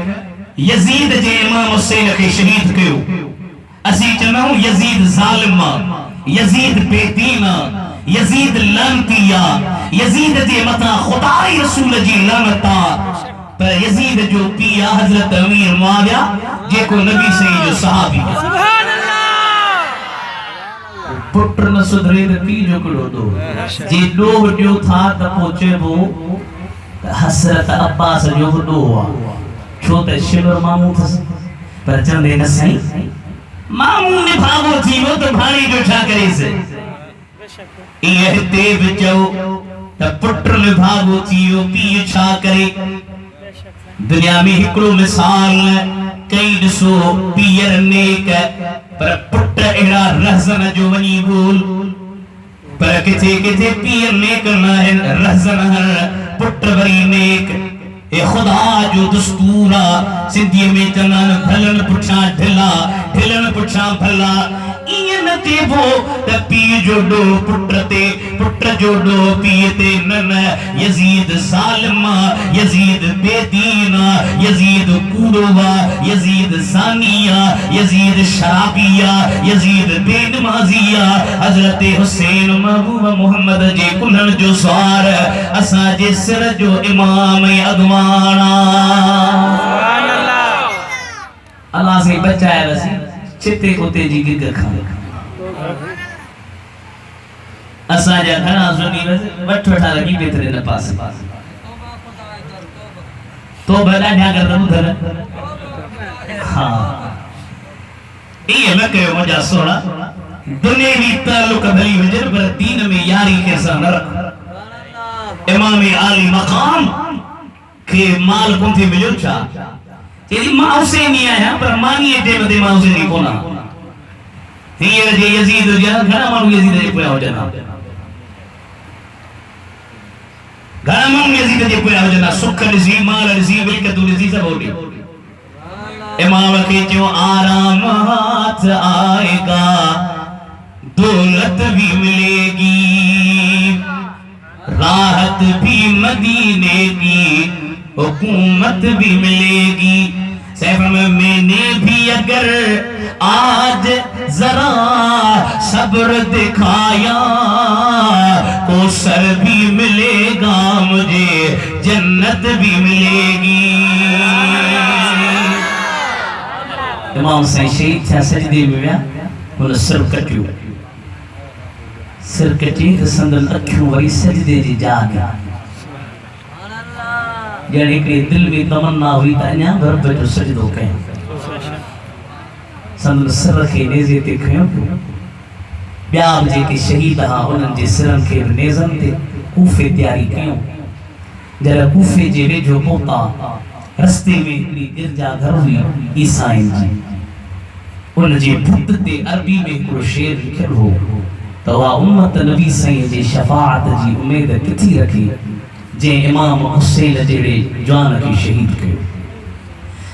یزید جے امام حسین کے شہید کے اسی چنہوں یزید ظالمہ یزید بے دینہ یزید لانتیہ یزید جے مطا خدای رسول جی لانتا پر یزید جو پیا حضرت امیر معاویہ جے کو نبی سے جو صحابی سبحان اللہ پٹر نسدرے پی جو کڑو دو جے لوگ جو تھا تا پوچھے وہ حسرت عباس جو دو ہوا چھوٹے شمر مامو تھا پر چندے نسائی مامو نے بھاگو تھی وہ تو بھائی جو چھا کرے سے یہ دیو جو تا پٹر میں بھاگو تھی وہ پی چھا کرے دنیا میں ہکڑو مثال کئی دسو پیر نیک پر پٹر اڑا رہزن جو ونی بول پر کتے پیر نیک نہ ہے رہزن ہر پٹر بری نیک اے خدا جو دستورا سندھی میں چنان بھلن پچھا ڈھلا ڈھلن پچھا بھلا این دیبو تا پی جو دو پٹرتے پٹر جو دو پیتے نن یزید ظالمہ یزید بے دینہ یزید کوڑوا یزید زانیہ یزید شرابیہ یزید بے نمازیہ حضرت حسین محبوب محمد جے کنن جو سوار اسا جے سر جو امام ادوانا اللہ سے بچائے رسی چھتے کو تیجی کی گرکھا اسا جا گھنا سنی ویسے بٹھ بٹھا لگی بیترے نہ پاس تو بھلا نیا کر رہا دھر ہاں یہ میں کہو مجھا سوڑا دنیوی تعلق بھلی وجر پر دین میں یاری کیسا نہ رکھ امام عالی مقام کہ مال کن تھی مجھو چاہ تیری ماں اسے نہیں آیا پر مانی ایٹے میں دے ماں اسے نہیں کونا یہ رجے یزید ہو جانا گھنا مانو یزید جے پویا ہو جانا گھنا مانو یزید جے پویا ہو جانا سکھ نزی مال نزی ملکت نزی سب ہو گئی امام کے جو آرام ہاتھ آئے گا دولت بھی ملے گی راحت بھی مدینے کی حکومت بھی ملے گی سیفر میں نے بھی اگر آج ذرا صبر دکھایا کو سر بھی ملے گا مجھے جنت بھی ملے گی امام حسین شہید تھا سجدے میں بیا انہوں سر کٹیو سر کٹی سندن اکھیوں وری سجدے جی جا گیا جڑے کہ دل میں تمنا ہوئی تا انیا گھر پہ جو سجدو کہیں سندن سر کے نیزے تے کھیوں بیاب جے کے شہید ہاں انہوں جے سرن کے نیزن تے کوفے تیاری کیوں جڑا کوفے جے وے جو پوتا رستے میں اتنی گرجا گھر ہوئی عیسائن جی ان جے بھت تے عربی میں کو شعر لکھل ہو تو امت نبی سائیں جے شفاعت جی امید کتھی رکھی جے امام حسین جڑے جوان کی شہید کیو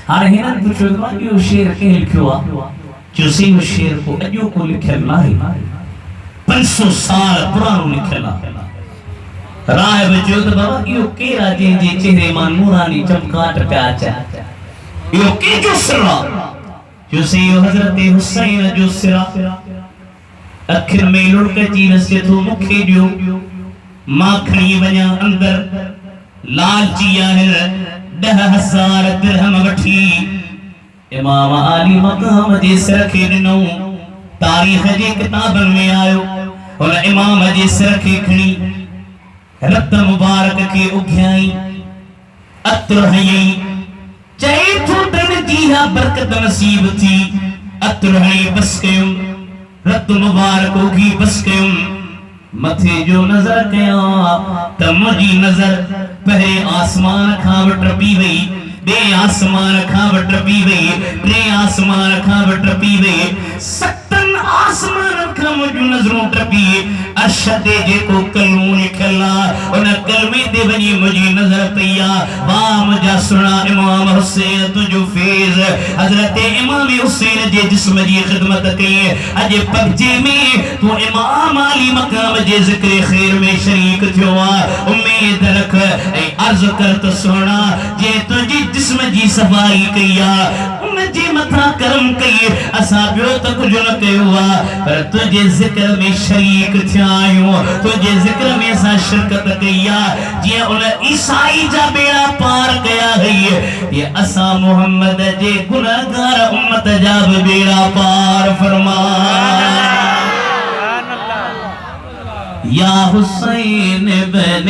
ہر ہنن پوچھو کہ شعر کہیں لکھو جو سی وہ شعر کو اجو کو لکھل نہ ہے 500 سال پرانو لکھل راہ بچو تو بابا یہ کیرا جن جے چہرے مان نورانی چمکاٹ پہ آچا یہ کی جو سرا جو سی حضرت حسین جو سرا اکھر میں لڑکا چیز سے تو مکھے جو ماکھنی بنیا اندر لالچی آہر 10,000 درہم وٹھی امام عالی مقام جیس رکھے دنوں تاریخ جے کتابن میں آئو اور امام جیس رکھے کھنی رت مبارک کے اگھیائی اتر ہئی چاہے تو دن جیہا برکت نصیب تھی اتر ہئی بس کیوں رت مبارک اگھی بس کیوں متھے جو نظر کیا تمجی نظر پہے آسمان کھاوٹ رپی وئی بے آسمان کھاوٹ رپی وئی بے آسمان کھاوٹ رپی وئی ستن آسمان کھاوٹ نظروں رپی ارشد جے کو کلموں نکھلا انہ کلمے دے بنی مجھے نظر پیا وام جا سنا امام حسین تجھو فیض حضرت امام حسین جے جسم جی خدمت کی اجے پکجے میں تو امام علی مقام جے ذکر خیر میں شریک تھوا امید رکھ اے عرض کرت سونا جے تجھے جسم جی صفائی کیا ان جی متھا کرم کئی اسا بیو تک جن کیوا پر تجھے ذکر میں شریک تھیایوں تجھے ذکر میں سا شرکت کیا جی ان عیسائی جا بیڑا پار گیا ہے یہ اسا محمد جے گناہگار امت جا بیڑا پار فرما یا حسین بن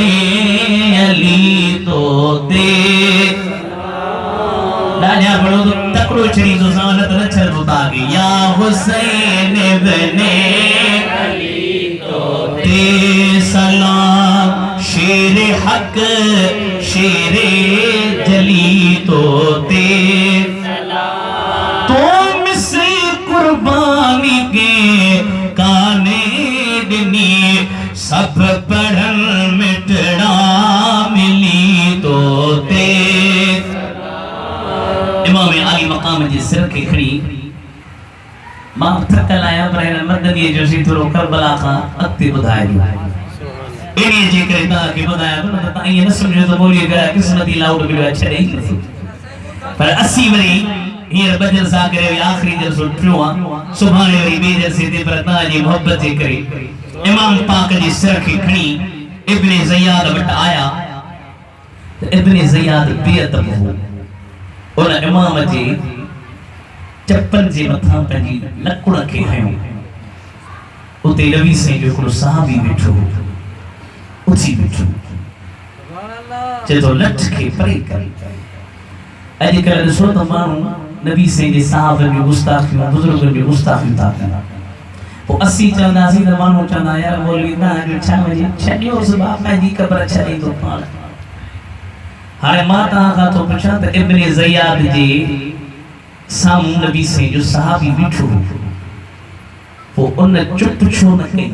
علی تو دیکھ لاجا پڑھو تو تکڑو چھڑی تو سانت نچھر بتا گئی یا حسین بن علی تو دے سلام شیر حق شیر جلی تو دے سلام تو مصری قربانی کے کانے دنی سب پڑھن مٹڑا ملی تو دے امام علی مقام جی سر کے کھڑی ماں تھکل آیا برہن مدنی جو سی تھرو کربلا کا اتی بدھائی دی انہی جی کہتا کہ بدھایا تو یہ نہ سمجھو تو بولیے گا قسمتی لاؤڈ بھی اچھا نہیں تھی پر 80 وری یہ بدل سا کرے آخری جلسو ٹھوا سبحانے وری بے جلسے دے پر تاجی محبت کرے امام پاک جی سر کی کھڑی ابن زیاد بٹ آیا ابن زیاد بیعتم ہو اور امام جی چپن جی متھاں پنجی لکڑ کے ہیں اتے نبی سے جو کلو صحابی بیٹھو اچھی بیٹھو چلو لٹ کے پرے کرے اجی کل رسول تمانو نبی سے جی صحابہ میں گستاخی بزرگ میں گستاخی تاکنا وہ 80 چاندہ سی تمانو چاندہ یار بولی نا جو چھا مجھے چھڑیو سبا میں جی کبر چھڑی تو پانا ہارے ماتا آقا تو پچھا تا ابن زیاد جی سامو نبی سے جو صحابی بیٹھو وہ انہیں چپ چھو نکے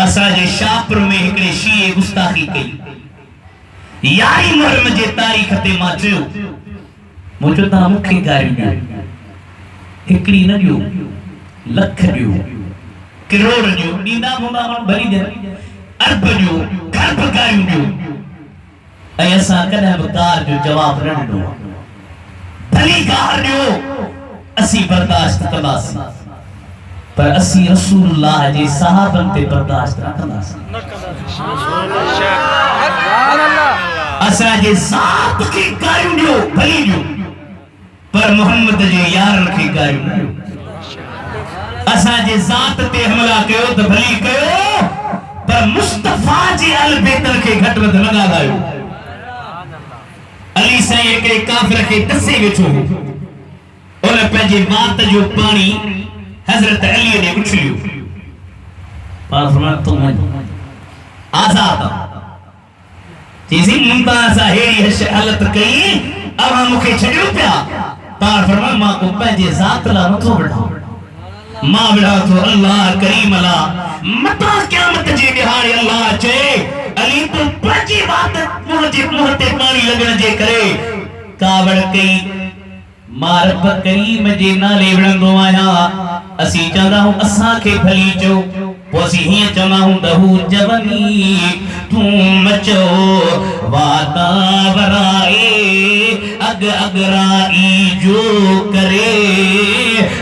اسا جے شاپر میں ہکڑے شیئے گستاخی کئی یاری مرم جے تاریخ تے ماچو مجھو تا مکھے گاری دیو ہکڑی نہ دیو لکھ دیو کروڑ دیو نیندہ مباہن بھری دے ارب دیو گھر پر گاری دیو ایسا کدہ بکار جو جواب رن دو بھلی گار دیو اسی برداشت کلاسی پر اسی رسول اللہ جی صحابن تے برداشت کلاسی اسا جی ذات کی گاری دیو بھلی دیو پر محمد جی یار کی گاری دیو اسا جی ذات تے حملہ کہو تو بھلی کہو پر مصطفیٰ جی البیتر کے گھٹوت لگا گائیو علی سائیں ایک کافر کے دسے وچھو انہیں پہنجے بات جو پانی حضرت علی نے اچھلیو پاس فرمایا تو میں آزاد چیزی ممتازہ ہیری حالت کئی اب ہم مکھے چھڑیو پیا تار فرمان ماں کو پہجے ذات لا نتو بڑھا ماں بڑھا تو اللہ کریم اللہ مطا قیامت جی بہاری اللہ چے علی تو پہجی بات مہتے پانی لگن جے کرے کاوڑ کئی مارب کریم جے نالے بڑھنگو آیا اسی چاہتا ہوں اساں کے بھلی جو پوسی ہی چما ہوں دہو جبنی تم مچو واتا برائے اگرائی جو کرے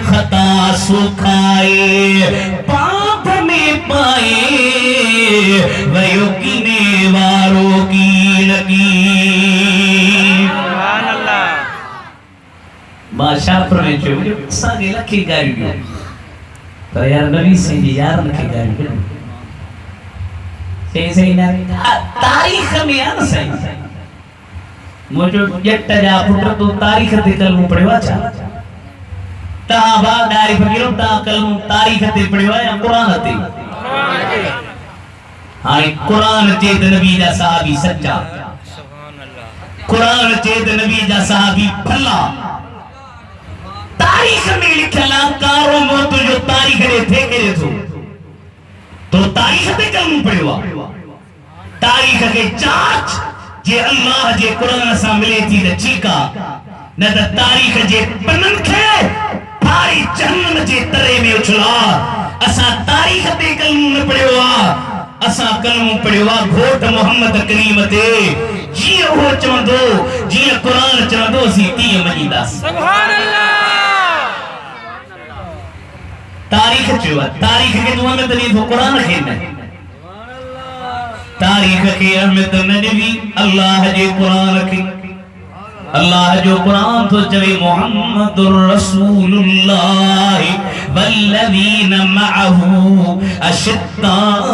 خطا سکھائے پاپ میں پائے ویوکینے واروں کی لگی سبحان اللہ بادشاہ پر میں چھو ساگے لکھی گاری گیا تو یار نبی سے یار لکھی گاری گیا صحیح نا تاریخ میں آنا صحیح مجھو جٹا جا پھٹر تو تاریخ تے کلموں پڑے واچا تاہاں باغ ڈاری فکروں تاہاں کلموں تاریخ تے پڑے وایا قرآن تے ہاں قرآن چیت نبی جا صحابی سچا قرآن چیت نبی جا صحابی بھلا تاریخ میں لکھلا کاروں موتو جو تاریخ نے تھے کرے تو تاریخ تے کلموں پڑے وا تاریخ کے چاچ جے اللہ جے قرآن سا ملے تھی دا چیکا نہ دا تاریخ جے پنن کھے بھاری جہنم جے ترے میں اچھلا اسا تاریخ تے کلموں میں پڑے ہوا اسا کلموں پڑے ہوا گھوٹ محمد کریم تے جی وہ چمندو جی قرآن چمندو سیتی مجیدہ سبحان اللہ تاریخ چوا تاریخ کے تو ہمیں تنید ہو قرآن کھیلنا تاریخ کے احمد نبی اللہ جے قرآن کی اللہ جو قرآن تو جوی محمد الرسول اللہ والذین معہو اشداء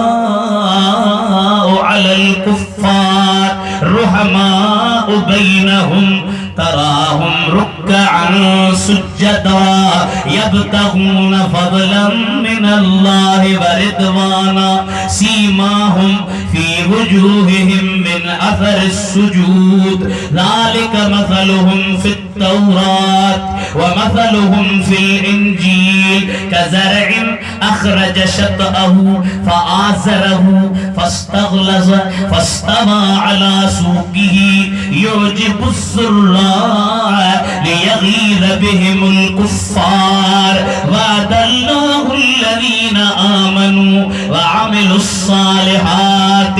علی الکفار رحماء بینہم تراہم رکعا سجدا یبتغون فضلا من اللہ ورضوانا سیماہم فی وجوہہم من اثر السجود ذالک مثلهم في التوراة ومثلهم في الإنجيل كزرع أخرج شطأه فآزره فاستغلظ فاستوى على سوقه يعجب الزراع ليغيظ بهم الكفار وعد الله الذين آمنوا وعملوا الصالحات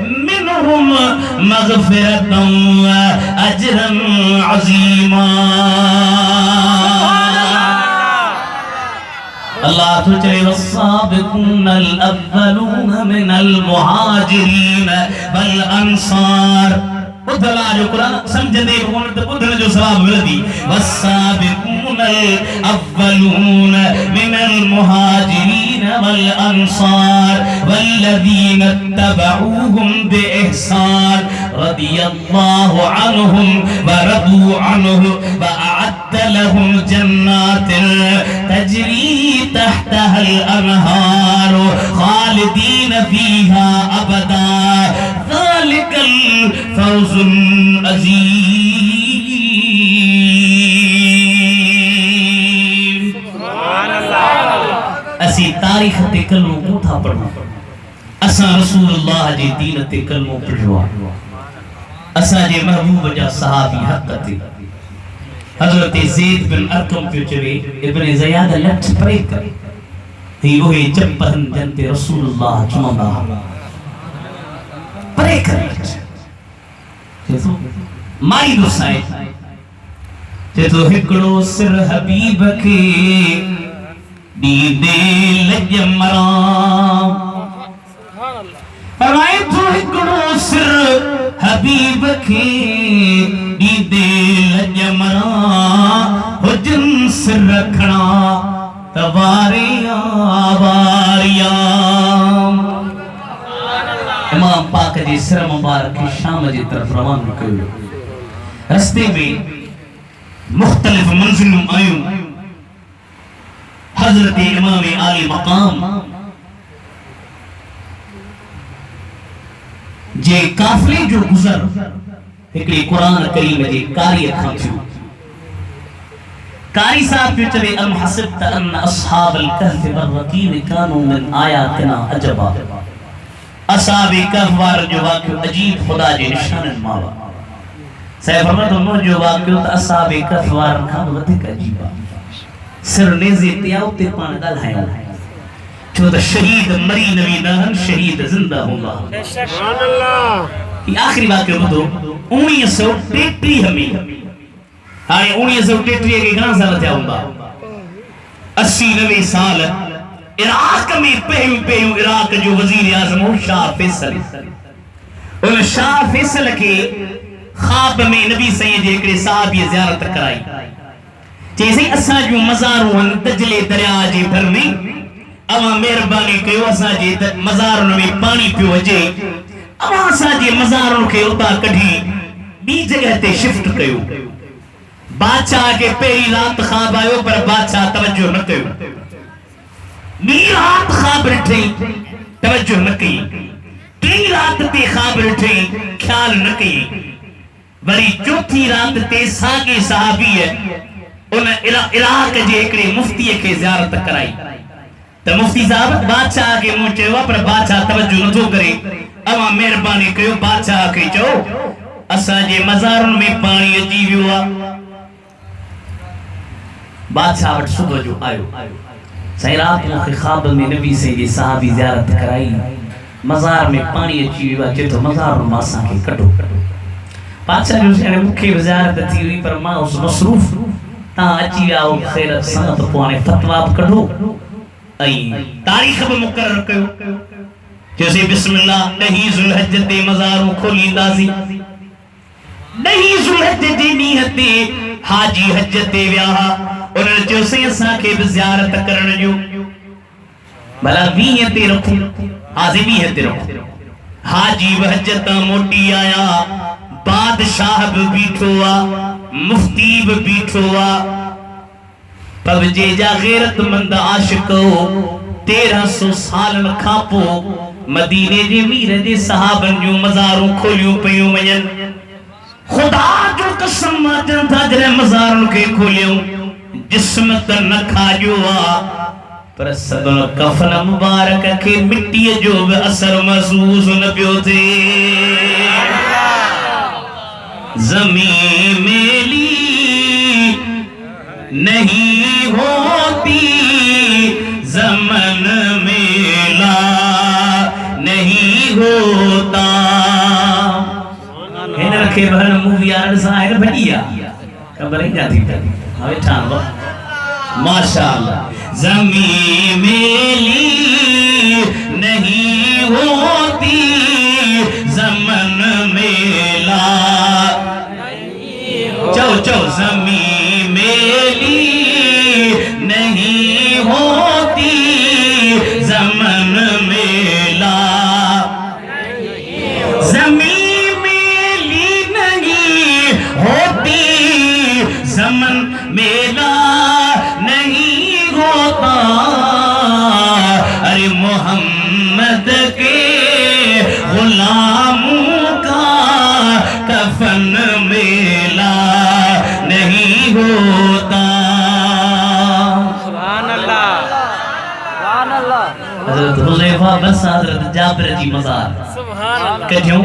منهم مغفرة أجرا عظيما اللہ تو چلے والسابقون الأولون من المہاجرین والانصار ادھلا جو قرآن سمجھ دے ادھلا جو ثواب ملدی والسابقون الأولون من المہاجرین والانصار والذین اتبعوهم بإحسان رضی اللہ عنہم ورضوا عنہ وأعد لهم جنات تجری تحتها الأنهار خالدین فيها أبدا ذلك الفوز العظیم سبحان اللہ اسی تاریخ تے کلموں کو تھا پڑھنا اسا رسول اللہ جی دین تے کلموں پڑھوا اسا جے محبوب جا صحابی حق تے حضرت زید بن ارکم پیو چوے ابن زیاد لٹ پرے کر ہی وہی چپہن جنتے رسول اللہ چمندہ پرے کر مائی دوسائے تو ہکڑو سر حبیب کے دیدے لجم مرام فرمائے تو ہکڑو سر حبیب کے دیدے لجم مرام حجن سر رکھنا تواریاں واریاں امام پاک جی سر مبارک شام جی طرف روان کرو رستے میں مختلف منزلوں آئوں حضرت امام عالی مقام جے کافلے جو گزر ایکڑی قرآن کریم جے کاری کھانچو قاری صاحب جو چلے ام حسبت ان اصحاب الکہف والرقیم کانوا من آیاتنا عجبا اصحاب کہف وار جو واقع عجیب خدا جے نشانن ماوا صحیح فرمت انہوں جو واقع تا اصحاب کہف وار کھان ودھک عجیبا سر نیزے تیاو تے پان دل ہے چھو تا شہید مری نبی دہن شہید زندہ ہوگا سبحان اللہ یہ آخری واقع بدو 1933 ہمیں ہاں 1933 کے گھنا سال تھا ہوگا 80-90 سال عراق میں پہیوں عراق جو وزیر اعظم ہو شاہ فیصل ان شاہ فیصل کے خواب میں نبی سید جے صحابی زیارت کرائی جیسے اسا جو مزاروں دجلے دریا جے بھر میں اما مہربانی کیو اسا جے مزاروں میں پانی پیو وجے اما اسا جے مزاروں کے اتا کڈھی بی جگہ تے شفٹ کیو بادشاہ کے پہلی رات خواب آئیو پر بادشاہ توجہ نہ کیو بی رات خواب رٹھیں توجہ نہ کی ٹی رات تے خواب رٹھیں خیال نہ کی بری چوتھی رات تے ساگے صحابی ہے انہیں عراق جے اکڑے مفتی کے زیارت کرائی تو مفتی صاحب بادشاہ کے منہ چاہوا پر بادشاہ توجہ نہ تو کرے اما مہربانی کیو بادشاہ کے چاہو اسا جے مزارن میں پانی اچی ہوا بادشاہ وٹ صبح جو آئیو صحیح رات میں خواب میں نبی سے یہ صحابی زیارت کرائی مزار میں پانی اچی ہوا چیتو مزار ماسا کے کٹو بادشاہ جو سے مکھے زیارت تھی ہوئی پر ماں اس مصروف تا اچی آؤ خیر سنت پوانے فتواب کٹو تاریخ میں مقرر کیو جیسے بسم اللہ نہیں ذوالحجت مزاروں کھولی اندازی نہیں ذوالحجت نیت حاجی حجت ویاہا انہوں جو سے اساں کے زیارت کرن جو بھلا ویہتے رکھو حاضر ویہتے رکھو حاجی حجت موٹی آیا بادشاہ بیٹھوا مفتی بیٹھوا پب جے جا غیرت مند عاشقو 1300 سال کھاپو مدینے جے میر جے صحابن جو مزاروں کھولیوں پیوں ونجن خدا جو قسم ماتن تھا جرے مزاروں کے کھولیوں جسم تر نہ کھاجوا پر صدر کفن مبارک کے مٹی جو اثر محسوس نہ پیو تھے زمین میلی نہیں ہوتی زمن میلا نہیں ہوتا ہے نا رکھے بہن مووی آرڈ سائر بھڑیا کبر ہی جاتی تھی ہمیں ٹھان با ماشاءاللہ زمین میلی نہیں ہوتی زمن میلا چو زمین میلی نہیں ہوتی زمن میلا زمین میلی نہیں ہوتی زمن میلا نہیں ہوتا ارے محمد کے غلاموں کا کفن میلا نہیں ہوتا سبحان اللہ سبحان اللہ حضرت حضیفہ بس حضرت جابر جی مزار سبحان اللہ کہتیوں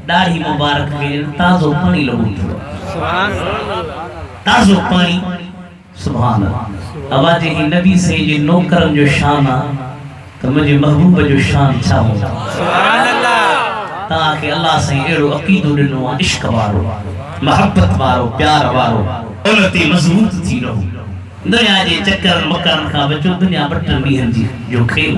داڑھی مبارک کے تازو پانی لگو سبحان اللہ تازو پانی سبحان اللہ آواز ہی نبی سے یہ نوکرم جو شان تو مجھے محبوب جو شان چھاؤں سبحان اللہ تاکہ اللہ سے ایڑو عقیدو لنو عشق وارو محبت وارو پیار وارو انتی مضبوط تھی رہو دنیا جے چکر مکرن کا بچو دنیا بٹن بھی ہنجی جو کھیل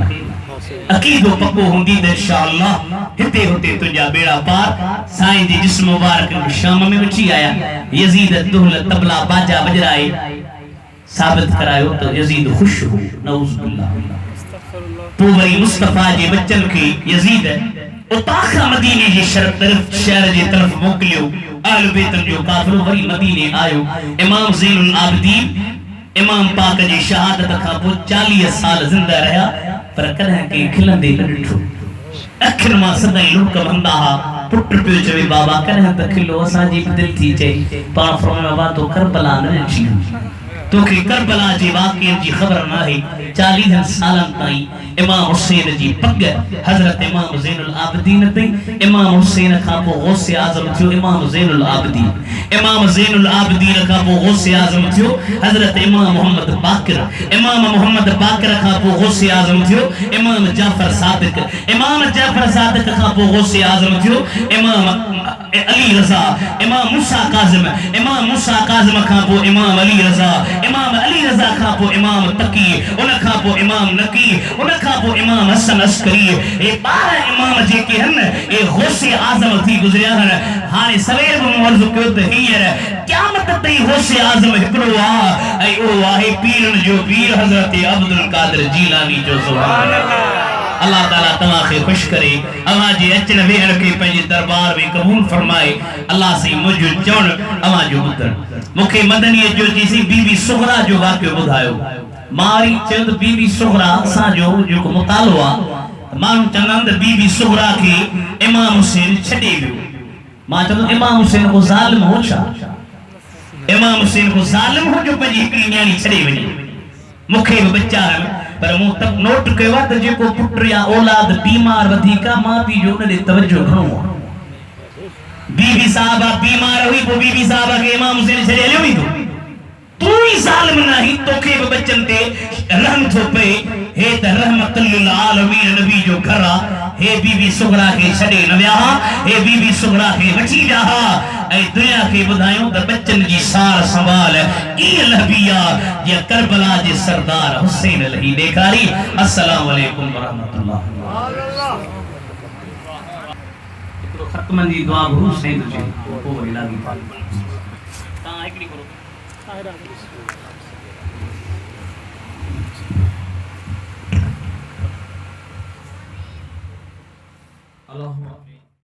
عقیدو پکو ہوندی دے انشاءاللہ ہتے ہوتے تجھا بیڑا پار سائن دی جسم مبارک شام میں بچی آیا یزید دہل تبلا باجا بجرائے ثابت کرائیو تو یزید خوش ہو نعوذ باللہ پوری مصطفیٰ جے بچن کی یزید اتاخا مدینے جے شہر جے طرف موکلیو اہل بیتن جو کافرو وری مدینے آئیو امام زین العابدین امام پاک جی شہادت کا پو 40 سال زندہ رہا پر کدھیں کہ کھلن دے لڑٹھو اکھن ماں صدائی لڑکا بندہ ہا پٹر پیو چوے بابا کدھیں تکھلو اسا جی دل تھی چاہی پاں فرمائے بابا تو کربلا نہ چیو تو کہ کربلا جی واقعے جی خبر نہ ہے 40 سالن تائیں امام حسین جی پگ حضرت امام زین العابدین تائیں امام حسین کھا پو غوث اعظم تھیو امام زین العابدین امام زین العابدین کھا پو غوث اعظم تھیو حضرت امام محمد باقر امام محمد باقر کھا پو غوث اعظم تھیو امام جعفر صادق امام جعفر صادق کھا پو غوث اعظم تھیو امام علی رضا امام موسیٰ کاظم امام موسیٰ کاظم کھا پو امام علی رضا امام علی رضا کھا پو امام تقی ان کھا پو امام نقی ان کھا پو امام حسن عسکری اے 12 امام جے کے ہن اے غوث اعظم تھی گزریا ہن ہانے سویر میں مرض کیوں تو ہیر قیامت تی غوث اعظم ہکڑو اے او آہے پیرن جو پیر حضرت عبد القادر جیلانی جو سبحان اللہ تعالیٰ تماخے خوش کرے اما جی اچن ویہن کے پنجی دربار میں قبول فرمائے اللہ سے مجھو چون اما جو بدر مکھے مدنی جو چیزی بی بی سغرا جو واقع بدھائیو ماری چند بی بی سغرا سا جو کو مطالعہ مان چنند بی بی سغرا کے امام حسین چھڑے گئے ماں چند امام حسین کو ظالم ہو چھا امام حسین کو ظالم ہو جو پنجی ہکڑی نیانی چھڑے گئے مکھے بچہ ہے پر مو تک نوٹ کے وقت جے کو پٹر یا اولاد بیمار ودھیکا ماں بھی جو نے توجہ گھنو بی بی صاحبہ بیمار ہوئی وہ بی بی صاحبہ کے امام حسین چھڑے لے ہوئی تو ہی ظالم نہیں تو کہ بچن تے رحم تھو پے ہے تے رحمت للعالمین نبی جو گھرا ہے بی بی سغرا کے چھڑے نویا ہے بی بی سغرا کے بچی جاہا اے دنیا کے بدھائیوں تے بچن جی سار سنبھال ای لہبیا یا کربلا جی سردار حسین علیہ دیکھاری السلام علیکم ورحمت اللہ ختم دی دعا بھروس نہیں تجھے وہ الہی پاک تاں ایک نہیں کرو اللهم